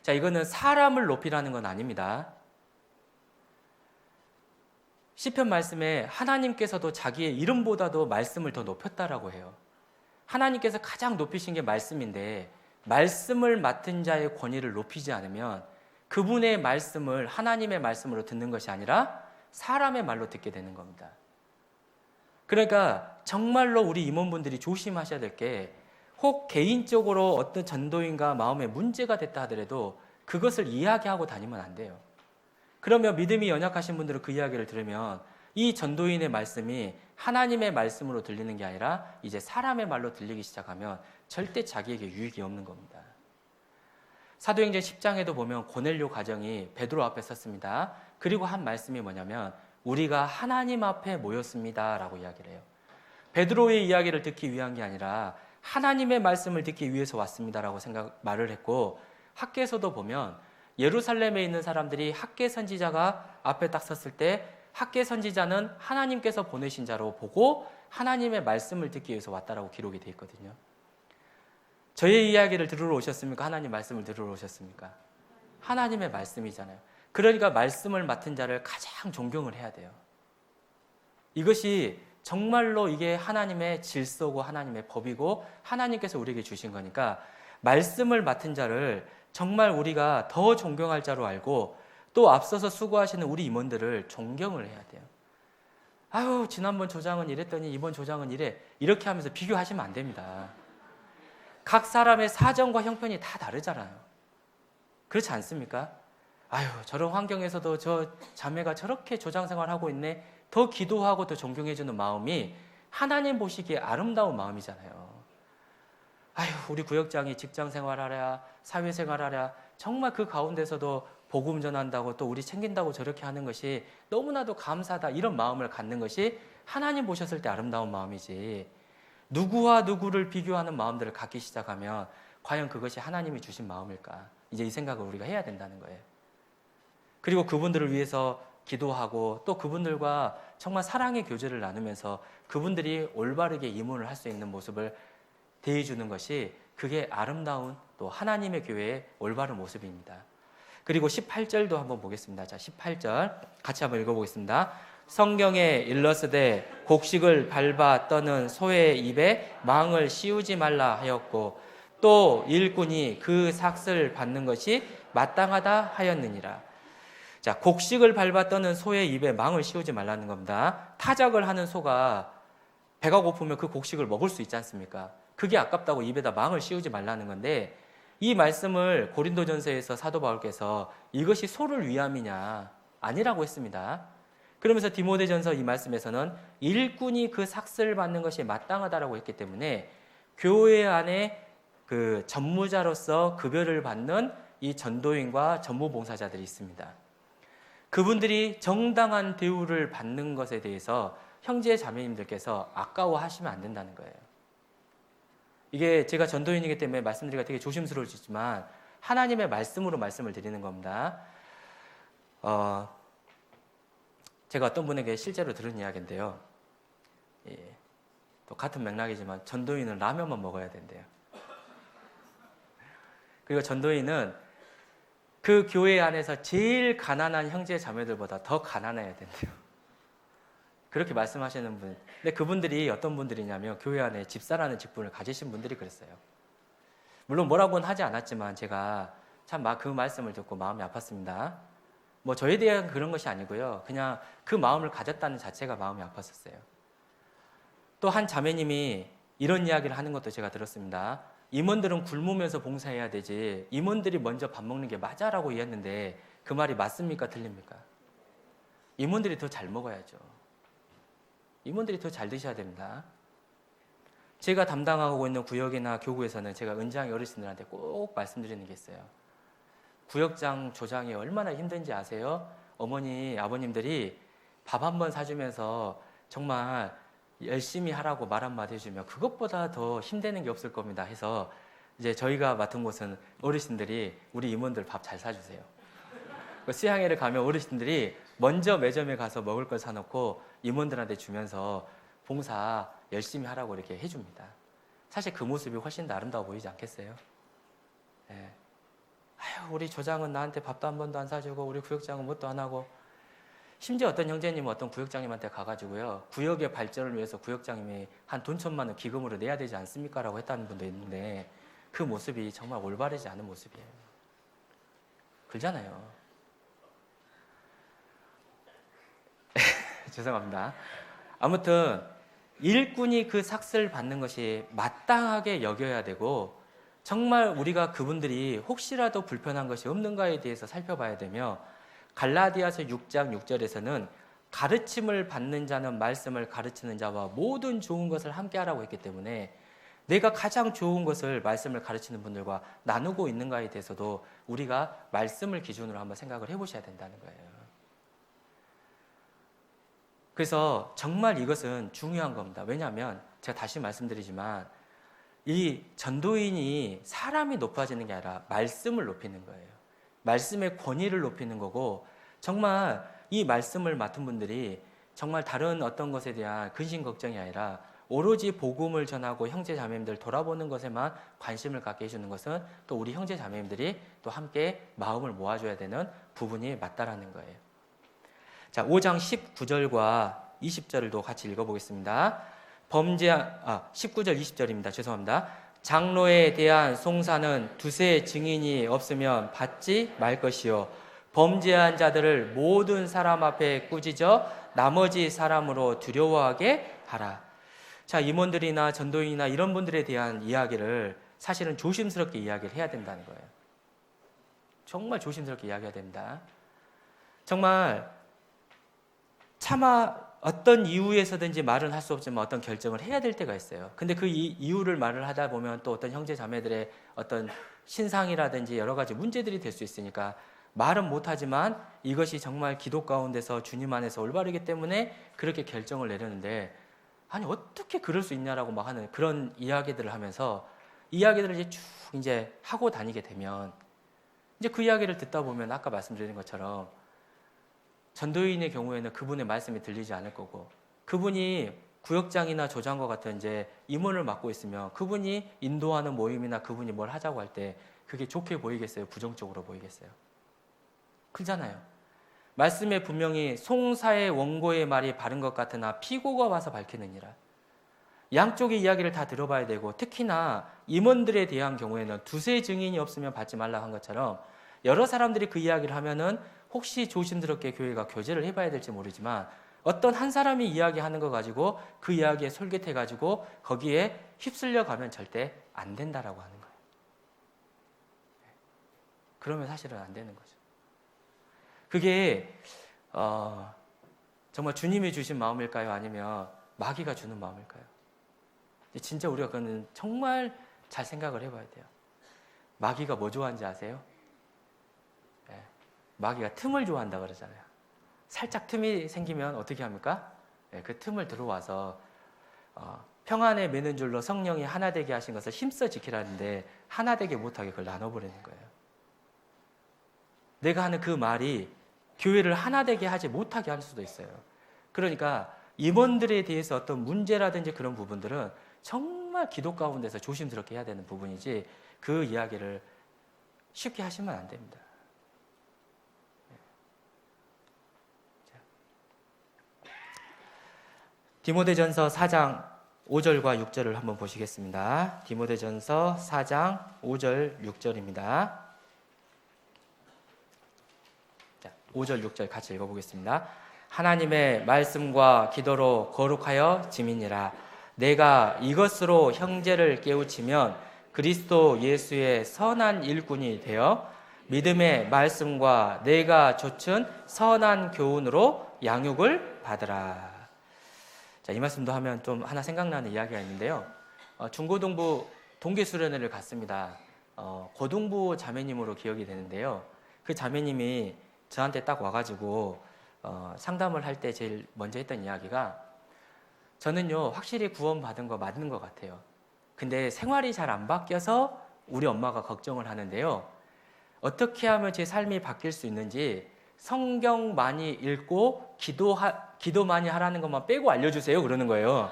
자, 이거는 사람을 높이라는 건 아닙니다. 시편 말씀에 하나님께서도 자기의 이름보다도 말씀을 더 높였다라고 해요. 하나님께서 가장 높이신 게 말씀인데 말씀을 맡은 자의 권위를 높이지 않으면 그분의 말씀을 하나님의 말씀으로 듣는 것이 아니라 사람의 말로 듣게 되는 겁니다. 그러니까 정말로 우리 임원분들이 조심하셔야 될 게, 혹 개인적으로 어떤 전도인과 마음에 문제가 됐다 하더라도 그것을 이야기하고 다니면 안 돼요. 그러면 믿음이 연약하신 분들은 그 이야기를 들으면 이 전도인의 말씀이 하나님의 말씀으로 들리는 게 아니라 이제 사람의 말로 들리기 시작하면 절대 자기에게 유익이 없는 겁니다. 사도행전 10장에도 보면 고넬료 가정이 베드로 앞에 섰습니다. 그리고 한 말씀이 뭐냐면 우리가 하나님 앞에 모였습니다 라고 이야기를 해요. 베드로의 이야기를 듣기 위한 게 아니라 하나님의 말씀을 듣기 위해서 왔습니다라고 말을 했고, 학개서도 보면 예루살렘에 있는 사람들이 학개 선지자가 앞에 딱 섰을 때 학개 선지자는 하나님께서 보내신 자로 보고 하나님의 말씀을 듣기 위해서 왔다라고 기록이 되어 있거든요. 저의 이야기를 들으러 오셨습니까? 하나님 말씀을 들으러 오셨습니까? 하나님의 말씀이잖아요. 그러니까 말씀을 맡은 자를 가장 존경을 해야 돼요. 이것이 정말로 이게 하나님의 질서고 하나님의 법이고 하나님께서 우리에게 주신 거니까 말씀을 맡은 자를 정말 우리가 더 존경할 자로 알고, 또 앞서서 수고하시는 우리 임원들을 존경을 해야 돼요. 아유, 지난번 조장은 이랬더니 이번 조장은 이래, 이렇게 하면서 비교하시면 안 됩니다. 각 사람의 사정과 형편이 다 다르잖아요. 그렇지 않습니까? 아유, 저런 환경에서도 저 자매가 저렇게 조장 생활하고 있네, 더 기도하고 더 존경해주는 마음이 하나님 보시기에 아름다운 마음이잖아요. 아유, 우리 구역장이 직장 생활하랴 사회생활하랴 정말 그 가운데서도 복음 전한다고 또 우리 챙긴다고 저렇게 하는 것이 너무나도 감사하다, 이런 마음을 갖는 것이 하나님 보셨을 때 아름다운 마음이지, 누구와 누구를 비교하는 마음들을 갖기 시작하면 과연 그것이 하나님이 주신 마음일까? 이제 이 생각을 우리가 해야 된다는 거예요. 그리고 그분들을 위해서 기도하고 또 그분들과 정말 사랑의 교제를 나누면서 그분들이 올바르게 이문을 할 수 있는 모습을 대해주는 것이 그게 아름다운 또 하나님의 교회의 올바른 모습입니다. 그리고 18절도 한번 보겠습니다. 자, 18절 같이 한번 읽어보겠습니다. 성경에 일러스되 곡식을 밟아 떠는 소의 입에 망을 씌우지 말라 하였고 또 일꾼이 그 삭을 받는 것이 마땅하다 하였느니라. 자, 곡식을 밟아 떠는 소의 입에 망을 씌우지 말라는 겁니다. 타작을 하는 소가 배가 고프면 그 곡식을 먹을 수 있지 않습니까? 그게 아깝다고 입에다 망을 씌우지 말라는 건데 이 말씀을 고린도전서에서 사도 바울께서 이것이 소를 위함이냐? 아니라고 했습니다. 그러면서 디모데전서 이 말씀에서는 일꾼이 그 삭을 받는 것이 마땅하다라고 했기 때문에 교회 안에 그 전무자로서 급여를 받는 이 전도인과 전무봉사자들이 있습니다. 그분들이 정당한 대우를 받는 것에 대해서 형제 자매님들께서 아까워하시면 안 된다는 거예요. 이게 제가 전도인이기 때문에 말씀드리기가 되게 조심스러울 수 있지만 하나님의 말씀으로 말씀을 드리는 겁니다. 제가 어떤 분에게 실제로 들은 이야기인데요. 예, 또 같은 맥락이지만 전도인은 라면만 먹어야 된대요. 그리고 전도인은 그 교회 안에서 제일 가난한 형제 자매들보다 더 가난해야 된대요. 그렇게 말씀하시는 분. 근데 그분들이 어떤 분들이냐면 교회 안에 집사라는 직분을 가지신 분들이 그랬어요. 물론 뭐라고는 하지 않았지만 제가 참 그 말씀을 듣고 마음이 아팠습니다. 뭐 저에 대한 그런 것이 아니고요. 그냥 그 마음을 가졌다는 자체가 마음이 아팠었어요. 또 한 자매님이 이런 이야기를 하는 것도 제가 들었습니다. 임원들은 굶으면서 봉사해야 되지 임원들이 먼저 밥 먹는 게 맞아라고 이해했는데 그 말이 맞습니까? 틀립니까? 임원들이 더 잘 먹어야죠. 임원들이 더 잘 드셔야 됩니다. 제가 담당하고 있는 구역이나 교구에서는 제가 은장의 어르신들한테 꼭 말씀드리는 게 있어요. 구역장, 조장이 얼마나 힘든지 아세요? 어머니, 아버님들이 밥 한 번 사주면서 정말 열심히 하라고 말 한마디 해주면 그것보다 더 힘드는 게 없을 겁니다 해서 이제 저희가 맡은 곳은 어르신들이 우리 임원들 밥 잘 사주세요. 수양회를 가면 어르신들이 먼저 매점에 가서 먹을 걸 사놓고 임원들한테 주면서 봉사 열심히 하라고 이렇게 해줍니다. 사실 그 모습이 훨씬 더 아름다워 보이지 않겠어요? 네. 아유, 우리 조장은 나한테 밥도 한 번도 안 사주고 우리 구역장은 뭣도 안 하고 심지어 어떤 형제님은 어떤 구역장님한테 가가지고요 구역의 발전을 위해서 구역장님이 한 돈 1,000만 원 기금으로 내야 되지 않습니까? 라고 했다는 분도 있는데 그 모습이 정말 올바르지 않은 모습이에요. 그러잖아요. 죄송합니다. 아무튼 일꾼이 그 삭을 받는 것이 마땅하게 여겨야 되고 정말 우리가 그분들이 혹시라도 불편한 것이 없는가에 대해서 살펴봐야 되며 갈라디아서 6장 6절에서는 가르침을 받는 자는 말씀을 가르치는 자와 모든 좋은 것을 함께 하라고 했기 때문에 내가 가장 좋은 것을 말씀을 가르치는 분들과 나누고 있는가에 대해서도 우리가 말씀을 기준으로 한번 생각을 해보셔야 된다는 거예요. 그래서 정말 이것은 중요한 겁니다. 왜냐하면 제가 다시 말씀드리지만 이 전도인이 사람이 높아지는 게 아니라 말씀을 높이는 거예요. 말씀의 권위를 높이는 거고 정말 이 말씀을 맡은 분들이 정말 다른 어떤 것에 대한 근심 걱정이 아니라 오로지 복음을 전하고 형제 자매님들 돌아보는 것에만 관심을 갖게 해주는 것은 또 우리 형제 자매님들이 또 함께 마음을 모아줘야 되는 부분이 맞다라는 거예요. 자, 5장 19절과 20절도 같이 읽어보겠습니다. 19절 20절입니다. 죄송합니다. 장로에 대한 송사는 두세 증인이 없으면 받지 말 것이요 범죄한 자들을 모든 사람 앞에 꾸짖어 나머지 사람으로 두려워하게 하라. 자, 임원들이나 전도인이나 이런 분들에 대한 이야기를 사실은 조심스럽게 이야기를 해야 된다는 거예요. 정말 조심스럽게 이야기해야 됩니다. 정말 차마 어떤 이유에서든지 말은 할 수 없지만 어떤 결정을 해야 될 때가 있어요. 근데 그 이유를 말을 하다 보면 또 어떤 형제 자매들의 어떤 신상이라든지 여러 가지 문제들이 될 수 있으니까 말은 못하지만 이것이 정말 기도 가운데서 주님 안에서 올바르기 때문에 그렇게 결정을 내렸는데 아니 어떻게 그럴 수 있냐라고 막 하는 그런 이야기들을 하면서 이야기들을 이제 쭉 이제 하고 다니게 되면 이제 그 이야기를 듣다 보면 아까 말씀드린 것처럼 전도인의 경우에는 그분의 말씀이 들리지 않을 거고, 그분이 구역장이나 조장과 같은 이제 임원을 맡고 있으면 그분이 인도하는 모임이나 그분이 뭘 하자고 할 때 그게 좋게 보이겠어요? 부정적으로 보이겠어요? 그렇잖아요. 말씀에 분명히 송사의 원고의 말이 바른 것 같으나 피고가 와서 밝히느니라. 양쪽의 이야기를 다 들어봐야 되고, 특히나 임원들에 대한 경우에는 두세 증인이 없으면 받지 말라 한 것처럼 여러 사람들이 그 이야기를 하면은 혹시 조심스럽게 교회가 교제를 해봐야 될지 모르지만 어떤 한 사람이 이야기하는 거 가지고 그 이야기에 솔깃해 가지고 거기에 휩쓸려 가면 절대 안 된다라고 하는 거예요. 그러면 사실은 안 되는 거죠. 그게 정말 주님이 주신 마음일까요? 아니면 마귀가 주는 마음일까요? 진짜 우리가 그거는 정말 잘 생각을 해봐야 돼요. 마귀가 뭐 좋아하는지 아세요? 마귀가 틈을 좋아한다 그러잖아요. 살짝 틈이 생기면 어떻게 합니까? 그 틈을 들어와서 평안에 매는 줄로 성령이 하나 되게 하신 것을 힘써 지키라는데 하나 되게 못하게 그걸 나눠버리는 거예요. 내가 하는 그 말이 교회를 하나 되게 하지 못하게 할 수도 있어요. 그러니까 임원들에 대해서 어떤 문제라든지 그런 부분들은 정말 기도 가운데서 조심스럽게 해야 되는 부분이지 그 이야기를 쉽게 하시면 안 됩니다. 디모데전서 4장 5절과 6절을 한번 보시겠습니다. 디모데전서 4장 5절 6절입니다. 5절 6절 같이 읽어보겠습니다. 하나님의 말씀과 기도로 거룩하여 지민이라. 내가 이것으로 형제를 깨우치면 그리스도 예수의 선한 일꾼이 되어 믿음의 말씀과 내가 좇은 선한 교훈으로 양육을 받으라. 자, 이 말씀도 하면 좀 하나 생각나는 이야기가 있는데요. 중고등부 동계수련회를 갔습니다. 고등부 자매님으로 기억이 되는데요. 그 자매님이 저한테 딱 와가지고 상담을 할 때 제일 먼저 했던 이야기가, 저는요 확실히 구원받은 거 맞는 것 같아요. 근데 생활이 잘 안 바뀌어서 우리 엄마가 걱정을 하는데요. 어떻게 하면 제 삶이 바뀔 수 있는지 성경 많이 읽고 기도 많이 하라는 것만 빼고 알려주세요 그러는 거예요.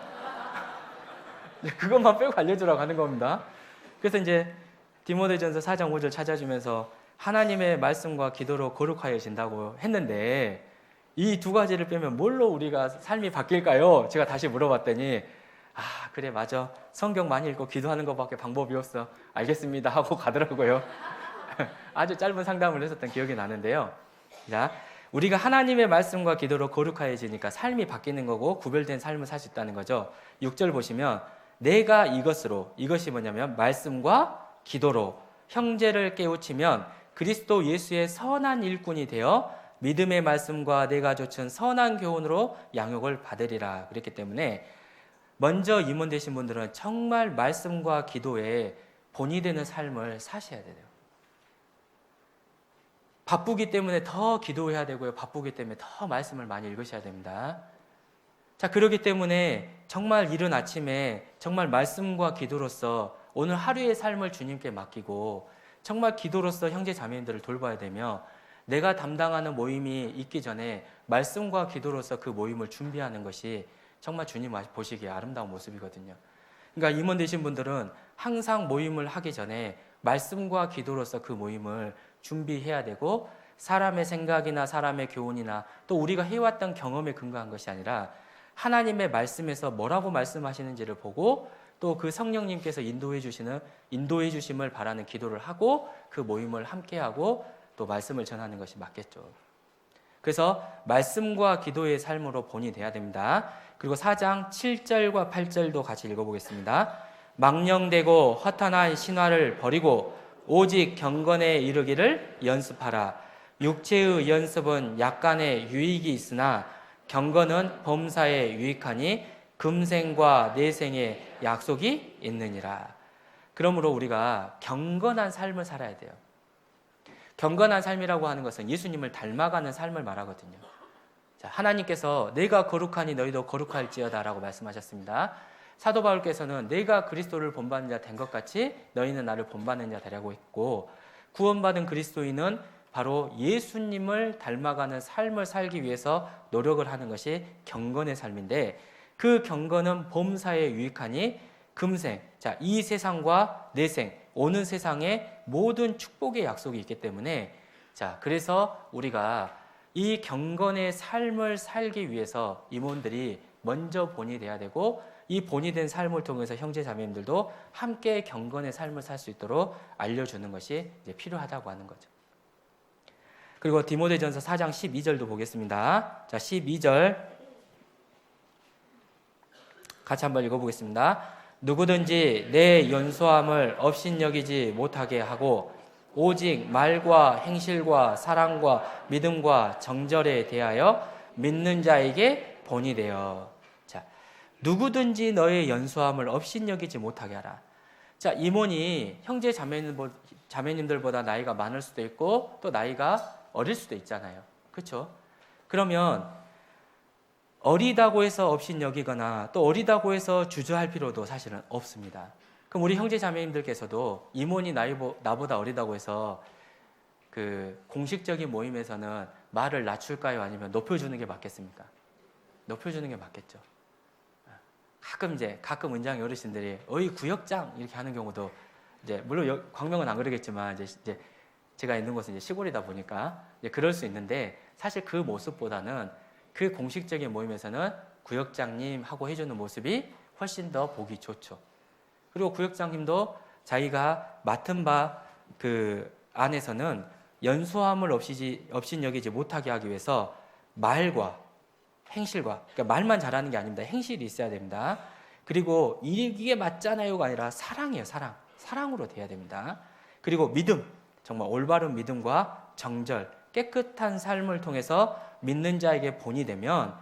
그것만 빼고 알려주라고 하는 겁니다. 그래서 이제 디모데전서 4장 5절 찾아주면서 하나님의 말씀과 기도로 거룩하여진다고 했는데 이 두 가지를 빼면 뭘로 우리가 삶이 바뀔까요? 제가 다시 물어봤더니 그래 맞아, 성경 많이 읽고 기도하는 것밖에 방법이 없어, 알겠습니다 하고 가더라고요. 아주 짧은 상담을 했었던 기억이 나는데요. 자, 우리가 하나님의 말씀과 기도로 거룩하여지니까 삶이 바뀌는 거고 구별된 삶을 살 수 있다는 거죠. 6절 보시면 내가 이것으로, 이것이 뭐냐면 말씀과 기도로 형제를 깨우치면 그리스도 예수의 선한 일꾼이 되어 믿음의 말씀과 내가 좇은 선한 교훈으로 양육을 받으리라. 그랬기 때문에 먼저 임원 되신 분들은 정말 말씀과 기도에 본이 되는 삶을 사셔야 돼요. 바쁘기 때문에 더 기도해야 되고요. 바쁘기 때문에 더 말씀을 많이 읽으셔야 됩니다. 자, 그렇기 때문에 정말 이른 아침에 정말 말씀과 기도로서 오늘 하루의 삶을 주님께 맡기고 정말 기도로서 형제 자매님들을 돌봐야 되며, 내가 담당하는 모임이 있기 전에 말씀과 기도로서 그 모임을 준비하는 것이 정말 주님 보시기에 아름다운 모습이거든요. 그러니까 임원 되신 분들은 항상 모임을 하기 전에 말씀과 기도로서 그 모임을 준비해야 되고, 사람의 생각이나 사람의 교훈이나 또 우리가 해왔던 경험에 근거한 것이 아니라 하나님의 말씀에서 뭐라고 말씀하시는지를 보고 또 그 성령님께서 인도해 주심을 바라는 기도를 하고 그 모임을 함께하고 또 말씀을 전하는 것이 맞겠죠. 그래서 말씀과 기도의 삶으로 본이 돼야 됩니다. 그리고 4장 7절과 8절도 같이 읽어보겠습니다. 망령되고 허탄한 신화를 버리고 오직 경건에 이르기를 연습하라. 육체의 연습은 약간의 유익이 있으나 경건은 범사에 유익하니 금생과 내생에 약속이 있느니라. 그러므로 우리가 경건한 삶을 살아야 돼요. 경건한 삶이라고 하는 것은 예수님을 닮아가는 삶을 말하거든요. 자, 하나님께서 내가 거룩하니 너희도 거룩할지어다 라고 말씀하셨습니다. 사도 바울께서는 내가 그리스도를 본받는 자 된 것 같이 너희는 나를 본받는 자 되라고 했고, 구원받은 그리스도인은 바로 예수님을 닮아가는 삶을 살기 위해서 노력을 하는 것이 경건의 삶인데, 그 경건은 범사에 유익하니 금생, 자, 이 세상과 내생, 오는 세상에 모든 축복의 약속이 있기 때문에, 자, 그래서 우리가 이 경건의 삶을 살기 위해서 임원들이 먼저 본이 돼야 되고, 이 본이 된 삶을 통해서 형제 자매님들도 함께 경건의 삶을 살 수 있도록 알려주는 것이 이제 필요하다고 하는 거죠. 그리고 디모데전서 4장 12절도 보겠습니다. 자, 12절 같이 한번 읽어보겠습니다. 누구든지 내 연소함을 업신여기지 못하게 하고 오직 말과 행실과 사랑과 믿음과 정절에 대하여 믿는 자에게 본이 되어. 자, 누구든지 너의 연소함을 업신여기지 못하게 하라. 자, 임원이 형제 자매님들보다 나이가 많을 수도 있고 또 나이가 어릴 수도 있잖아요. 그렇죠? 그러면 어리다고 해서 업신여기거나 또 어리다고 해서 주저할 필요도 사실은 없습니다. 그럼 우리 형제 자매님들께서도 임원이 나보다 어리다고 해서 그 공식적인 모임에서는 말을 낮출까요? 아니면 높여주는 게 맞겠습니까? 높여주는 게 맞겠죠. 가끔 은장 어르신들이 어이 구역장 이렇게 하는 경우도 이제 물론 광명은 안 그러겠지만 이제 제가 있는 곳은 이제 시골이다 보니까 이제 그럴 수 있는데, 사실 그 모습보다는 그 공식적인 모임에서는 구역장님 하고 해주는 모습이 훨씬 더 보기 좋죠. 그리고 구역장님도 자기가 맡은 바 그 안에서는 연소함을 업신여기지 못하게 하기 위해서 말과 행실과, 그러니까 말만 잘하는 게 아닙니다. 행실이 있어야 됩니다. 그리고 이게 맞잖아요가 아니라 사랑이에요. 사랑으로 돼야 됩니다. 그리고 믿음, 정말 올바른 믿음과 정절, 깨끗한 삶을 통해서 믿는 자에게 본이 되면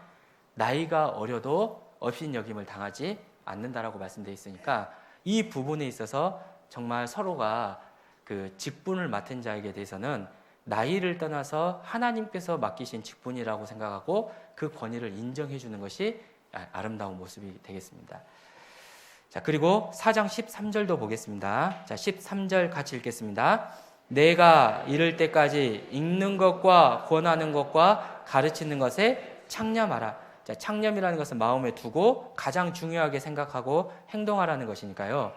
나이가 어려도 업신여김을 당하지 않는다라고 말씀되어 있으니까, 이 부분에 있어서 정말 서로가 그 직분을 맡은 자에게 대해서는 나이를 떠나서 하나님께서 맡기신 직분이라고 생각하고 그 권위를 인정해 주는 것이 아름다운 모습이 되겠습니다. 자, 그리고 4장 13절도 보겠습니다. 자, 13절 같이 읽겠습니다. 내가 이를 때까지 읽는 것과 권하는 것과 가르치는 것에 창념하라. 자, 창념이라는 것은 마음에 두고 가장 중요하게 생각하고 행동하라는 것이니까요.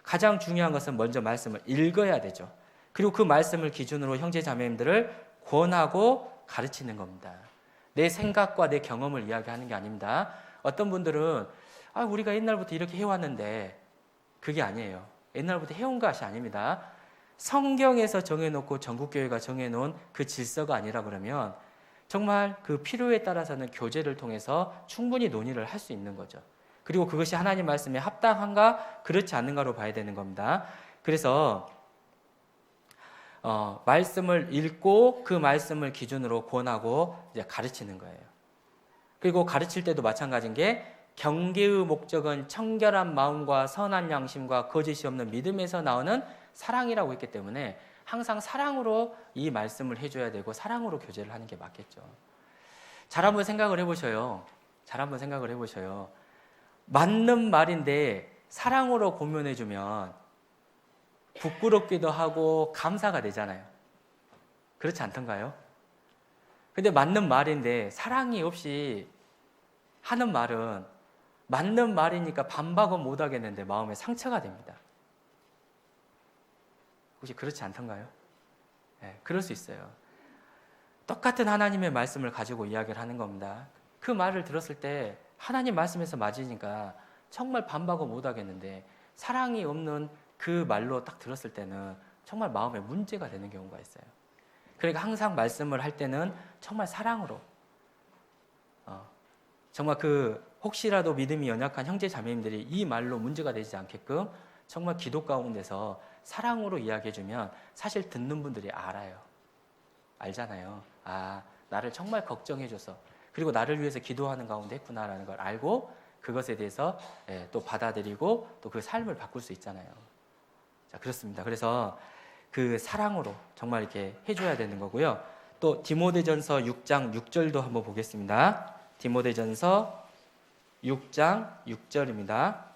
가장 중요한 것은 먼저 말씀을 읽어야 되죠. 그리고 그 말씀을 기준으로 형제 자매님들을 권하고 가르치는 겁니다. 내 생각과 내 경험을 이야기하는 게 아닙니다. 어떤 분들은 우리가 옛날부터 이렇게 해왔는데, 그게 아니에요. 옛날부터 해온 것이 아닙니다. 성경에서 정해놓고 전국교회가 정해놓은 그 질서가 아니라 그러면 정말 그 필요에 따라서는 교제를 통해서 충분히 논의를 할 수 있는 거죠. 그리고 그것이 하나님 말씀에 합당한가 그렇지 않는가로 봐야 되는 겁니다. 그래서 말씀을 읽고 그 말씀을 기준으로 권하고 이제 가르치는 거예요. 그리고 가르칠 때도 마찬가지인 게, 경계의 목적은 청결한 마음과 선한 양심과 거짓이 없는 믿음에서 나오는 사랑이라고 했기 때문에 항상 사랑으로 이 말씀을 해줘야 되고 사랑으로 교제를 하는 게 맞겠죠. 잘 한번 생각을 해보셔요. 맞는 말인데 사랑으로 고면해주면 부끄럽기도 하고 감사가 되잖아요. 그렇지 않던가요? 근데 맞는 말인데 사랑이 없이 하는 말은 맞는 말이니까 반박은 못 하겠는데 마음에 상처가 됩니다. 혹시 그렇지 않던가요? 네, 그럴 수 있어요. 똑같은 하나님의 말씀을 가지고 이야기를 하는 겁니다. 그 말을 들었을 때 하나님 말씀에서 맞으니까 정말 반박은 못 하겠는데, 사랑이 없는 그 말로 딱 들었을 때는 정말 마음에 문제가 되는 경우가 있어요. 그러니까 항상 말씀을 할 때는 정말 사랑으로, 정말 혹시라도 믿음이 연약한 형제 자매님들이 이 말로 문제가 되지 않게끔 정말 기도 가운데서 사랑으로 이야기해주면 사실 듣는 분들이 알잖아요. 나를 정말 걱정해줘서, 그리고 나를 위해서 기도하는 가운데 했구나라는 걸 알고 그것에 대해서 또 받아들이고 또 그 삶을 바꿀 수 있잖아요. 자, 그렇습니다. 그래서 그 사랑으로 정말 이렇게 해줘야 되는 거고요. 또 디모데전서 6장 6절도 한번 보겠습니다. 디모데전서 6장 6절입니다.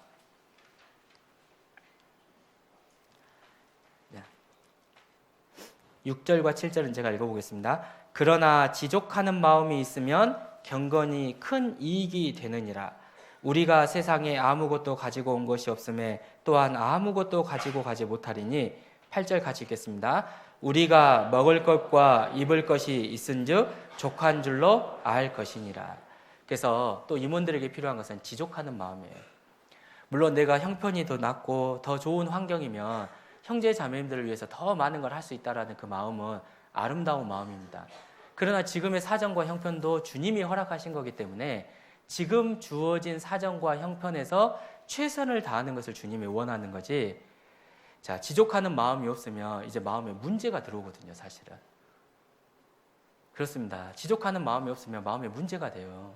6절과 7절은 제가 읽어보겠습니다. 그러나 지족하는 마음이 있으면 경건이 큰 이익이 되느니라. 우리가 세상에 아무것도 가지고 온 것이 없음에 또한 아무것도 가지고 가지 못하리니. 8절 같이 읽겠습니다. 우리가 먹을 것과 입을 것이 있은즉 족한 줄로 알 것이니라. 그래서 또 임원들에게 필요한 것은 지족하는 마음이에요. 물론 내가 형편이 더 낫고 더 좋은 환경이면 형제 자매님들을 위해서 더 많은 걸 할 수 있다라는 그 마음은 아름다운 마음입니다. 그러나 지금의 사정과 형편도 주님이 허락하신 거기 때문에 지금 주어진 사정과 형편에서 최선을 다하는 것을 주님이 원하는 거지. 자, 지족하는 마음이 없으면 이제 마음에 문제가 들어오거든요, 사실은. 그렇습니다. 지족하는 마음이 없으면 마음에 문제가 돼요.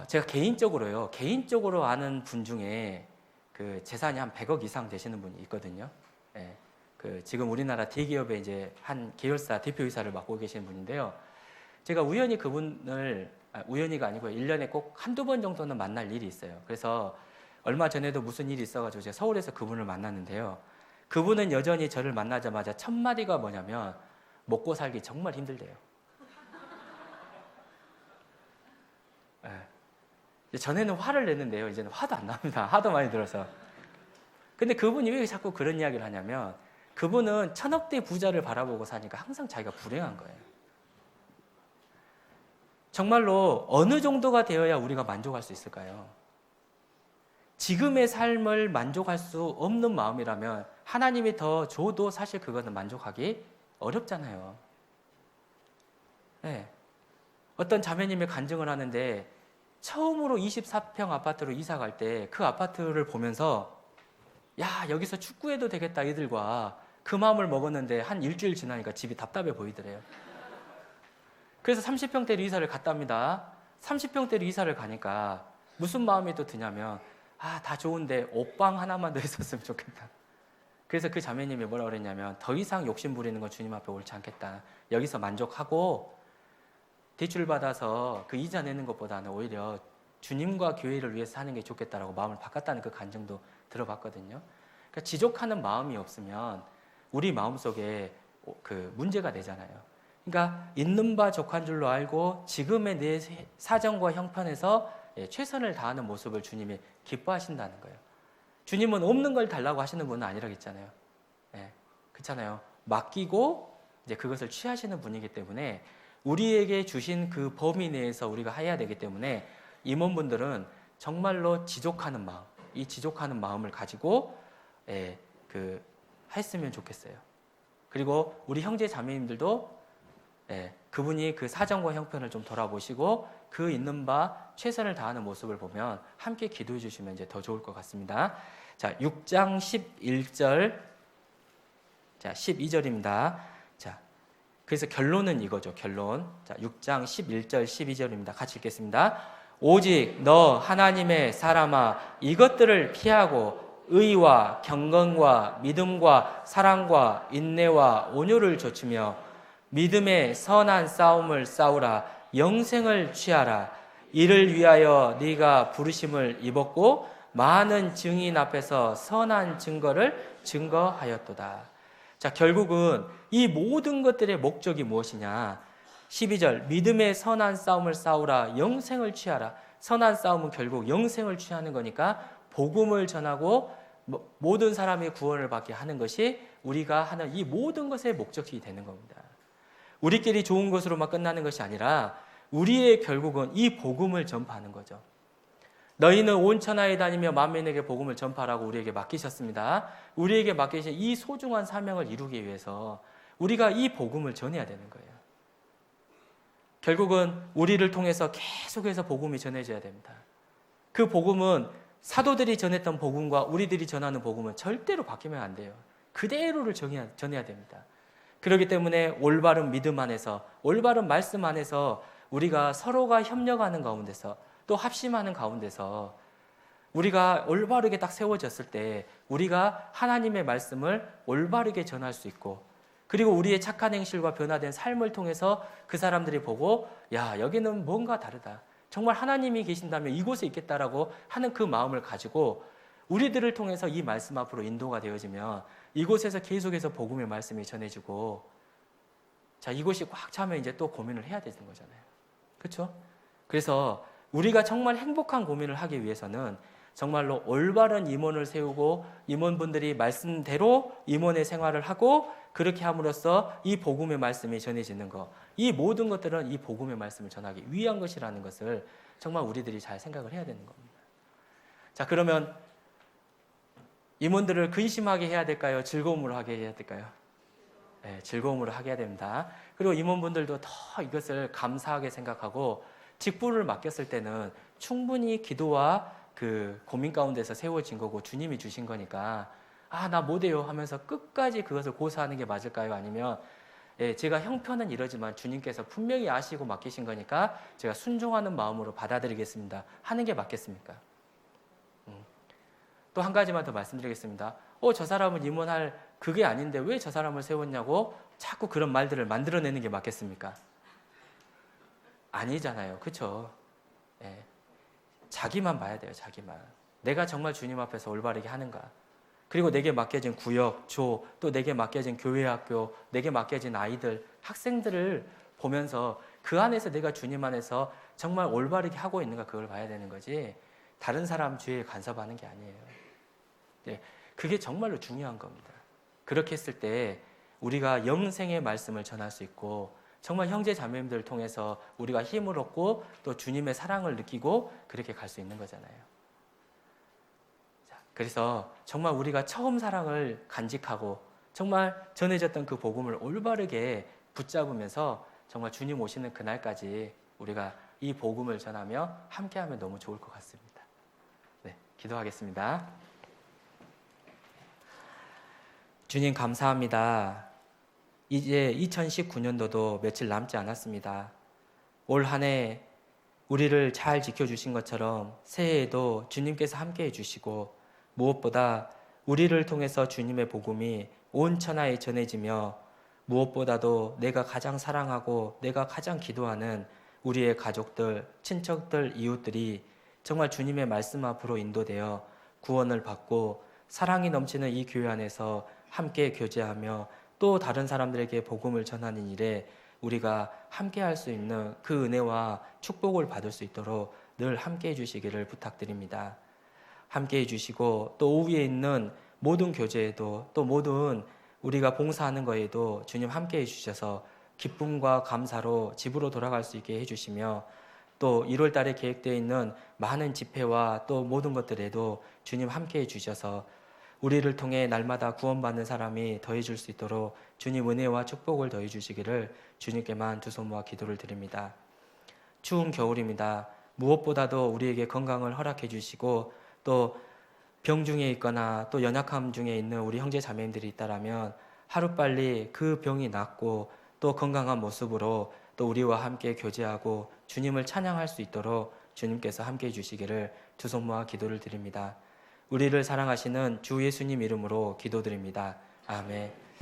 제가 개인적으로 아는 분 중에 그 재산이 한 100억 이상 되시는 분이 있거든요. 예, 지금 우리나라 대기업의 이제 한 계열사 대표이사를 맡고 계시는 분인데요. 제가 우연히 그분을, 우연히가 아니고 1년에 꼭 한두 번 정도는 만날 일이 있어요. 그래서 얼마 전에도 무슨 일이 있어가지고 제가 서울에서 그분을 만났는데요. 그분은 여전히 저를 만나자마자 첫 마디가 뭐냐면 먹고 살기 정말 힘들대요. 예. 전에는 화를 냈는데요. 이제는 화도 안 납니다. 하도 많이 들어서. 근데 그분이 왜 자꾸 그런 이야기를 하냐면 그분은 1000억대 부자를 바라보고 사니까 항상 자기가 불행한 거예요. 정말로 어느 정도가 되어야 우리가 만족할 수 있을까요? 지금의 삶을 만족할 수 없는 마음이라면 하나님이 더 줘도 사실 그거는 만족하기 어렵잖아요. 네. 어떤 자매님이 간증을 하는데 처음으로 24평 아파트로 이사 갈 때 그 아파트를 보면서 야, 여기서 축구해도 되겠다 이들과 그 마음을 먹었는데 한 일주일 지나니까 집이 답답해 보이더래요. 그래서 30평대로 이사를 갔답니다. 30평대로 이사를 가니까 무슨 마음이 또 드냐면 다 좋은데 옷방 하나만 더 있었으면 좋겠다. 그래서 그 자매님이 뭐라 그랬냐면 더 이상 욕심 부리는 건 주님 앞에 옳지 않겠다. 여기서 만족하고 대출 받아서 그 이자 내는 것보다는 오히려 주님과 교회를 위해서 사는 게 좋겠다라고 마음을 바꿨다는 그 간증도 들어봤거든요. 그러니까 지족하는 마음이 없으면 우리 마음속에 그 문제가 되잖아요. 그러니까 있는 바 족한 줄로 알고 지금의 내 사정과 형편에서 최선을 다하는 모습을 주님이 기뻐하신다는 거예요. 주님은 없는 걸 달라고 하시는 분은 아니라겠잖아요. 네, 그렇잖아요. 맡기고 이제 그것을 취하시는 분이기 때문에 우리에게 주신 그 범위 내에서 우리가 해야 되기 때문에 임원분들은 정말로 지족하는 마음, 이 지족하는 마음을 가지고 했으면 좋겠어요. 그리고 우리 형제 자매님들도 그분이 그 사정과 형편을 좀 돌아보시고 그 있는 바 최선을 다하는 모습을 보면 함께 기도해 주시면 이제 더 좋을 것 같습니다. 자, 6장 11절, 자 12절입니다. 자, 그래서 결론은 이거죠. 결론. 자, 6장 11절, 12절입니다. 같이 읽겠습니다. 오직 너 하나님의 사람아 이것들을 피하고 의와 경건과 믿음과 사랑과 인내와 온유를 좇으며 믿음의 선한 싸움을 싸우라. 영생을 취하라. 이를 위하여 네가 부르심을 입었고 많은 증인 앞에서 선한 증거를 증거하였도다. 자, 결국은 이 모든 것들의 목적이 무엇이냐? 12절 믿음의 선한 싸움을 싸우라. 영생을 취하라. 선한 싸움은 결국 영생을 취하는 거니까 복음을 전하고 모든 사람이 구원을 받게 하는 것이 우리가 하는 이 모든 것의 목적이 되는 겁니다. 우리끼리 좋은 것으로만 끝나는 것이 아니라 우리의 결국은 이 복음을 전파하는 거죠. 너희는 온 천하에 다니며 만민에게 복음을 전파하라고 우리에게 맡기셨습니다. 우리에게 맡기신 이 소중한 사명을 이루기 위해서 우리가 이 복음을 전해야 되는 거예요. 결국은 우리를 통해서 계속해서 복음이 전해져야 됩니다. 그 복음은 사도들이 전했던 복음과 우리들이 전하는 복음은 절대로 바뀌면 안 돼요. 그대로를 전해야 됩니다. 그렇기 때문에 올바른 믿음 안에서, 올바른 말씀 안에서 우리가 서로가 협력하는 가운데서 또 합심하는 가운데서 우리가 올바르게 딱 세워졌을 때 우리가 하나님의 말씀을 올바르게 전할 수 있고, 그리고 우리의 착한 행실과 변화된 삶을 통해서 그 사람들이 보고 야, 여기는 뭔가 다르다. 정말 하나님이 계신다면 이곳에 있겠다라고 하는 그 마음을 가지고 우리들을 통해서 이 말씀 앞으로 인도가 되어지면 이곳에서 계속해서 복음의 말씀이 전해지고, 자, 이곳이 꽉 차면 이제 또 고민을 해야 되는 거잖아요. 그렇죠? 그래서 우리가 정말 행복한 고민을 하기 위해서는 정말로 올바른 임원을 세우고 임원분들이 말씀대로 임원의 생활을 하고, 그렇게 함으로써 이 복음의 말씀이 전해지는 것, 이 모든 것들은 이 복음의 말씀을 전하기 위한 것이라는 것을 정말 우리들이 잘 생각을 해야 되는 겁니다. 자, 그러면 임원들을 근심하게 해야 될까요? 즐거움으로 하게 해야 될까요? 네, 즐거움으로 하게 해야 됩니다. 그리고 임원분들도 더 이것을 감사하게 생각하고, 직분을 맡겼을 때는 충분히 기도와 그 고민 가운데서 세워진 거고 주님이 주신 거니까, 아, 나 못해요 하면서 끝까지 그것을 고사하는 게 맞을까요? 아니면 제가 형편은 이러지만 주님께서 분명히 아시고 맡기신 거니까 제가 순종하는 마음으로 받아들이겠습니다 하는 게 맞겠습니까? 또 한 가지만 더 말씀드리겠습니다. 저 사람을 임원할 그게 아닌데 왜 저 사람을 세웠냐고 자꾸 그런 말들을 만들어내는 게 맞겠습니까? 아니잖아요. 그렇죠? 예. 자기만 봐야 돼요. 자기만. 내가 정말 주님 앞에서 올바르게 하는가. 그리고 내게 맡겨진 구역, 조, 또 내게 맡겨진 교회 학교, 내게 맡겨진 아이들, 학생들을 보면서 그 안에서 내가 주님 안에서 정말 올바르게 하고 있는가, 그걸 봐야 되는 거지 다른 사람 주위에 간섭하는 게 아니에요. 네, 그게 정말로 중요한 겁니다. 그렇게 했을 때 우리가 영생의 말씀을 전할 수 있고, 정말 형제 자매님들을 통해서 우리가 힘을 얻고 또 주님의 사랑을 느끼고 그렇게 갈 수 있는 거잖아요. 자, 그래서 정말 우리가 처음 사랑을 간직하고 정말 전해졌던 그 복음을 올바르게 붙잡으면서 정말 주님 오시는 그날까지 우리가 이 복음을 전하며 함께하면 너무 좋을 것 같습니다. 네, 기도하겠습니다. 주님 감사합니다. 이제 2019년도도 며칠 남지 않았습니다. 올 한 해 우리를 잘 지켜주신 것처럼 새해에도 주님께서 함께해 주시고, 무엇보다 우리를 통해서 주님의 복음이 온 천하에 전해지며, 무엇보다도 내가 가장 사랑하고 내가 가장 기도하는 우리의 가족들, 친척들, 이웃들이 정말 주님의 말씀 앞으로 인도되어 구원을 받고 사랑이 넘치는 이 교회 안에서 함께 교제하며 또 다른 사람들에게 복음을 전하는 일에 우리가 함께 할 수 있는 그 은혜와 축복을 받을 수 있도록 늘 함께 해주시기를 부탁드립니다. 함께 해주시고, 또 오후에 있는 모든 교제에도, 또 모든 우리가 봉사하는 거에도 주님 함께 해주셔서 기쁨과 감사로 집으로 돌아갈 수 있게 해주시며, 또 1월 달에 계획되어 있는 많은 집회와 또 모든 것들에도 주님 함께 해주셔서 우리를 통해 날마다 구원받는 사람이 더해질 수 있도록 주님 은혜와 축복을 더해 주시기를 주님께만 두 손 모아 기도를 드립니다. 추운 겨울입니다. 무엇보다도 우리에게 건강을 허락해 주시고, 또 병 중에 있거나 또 연약함 중에 있는 우리 형제 자매님들이 있다라면 하루빨리 그 병이 낫고 또 건강한 모습으로 또 우리와 함께 교제하고 주님을 찬양할 수 있도록 주님께서 함께 해주시기를 두 손 모아 기도를 드립니다. 우리를 사랑하시는 주 예수님 이름으로 기도드립니다. 아멘.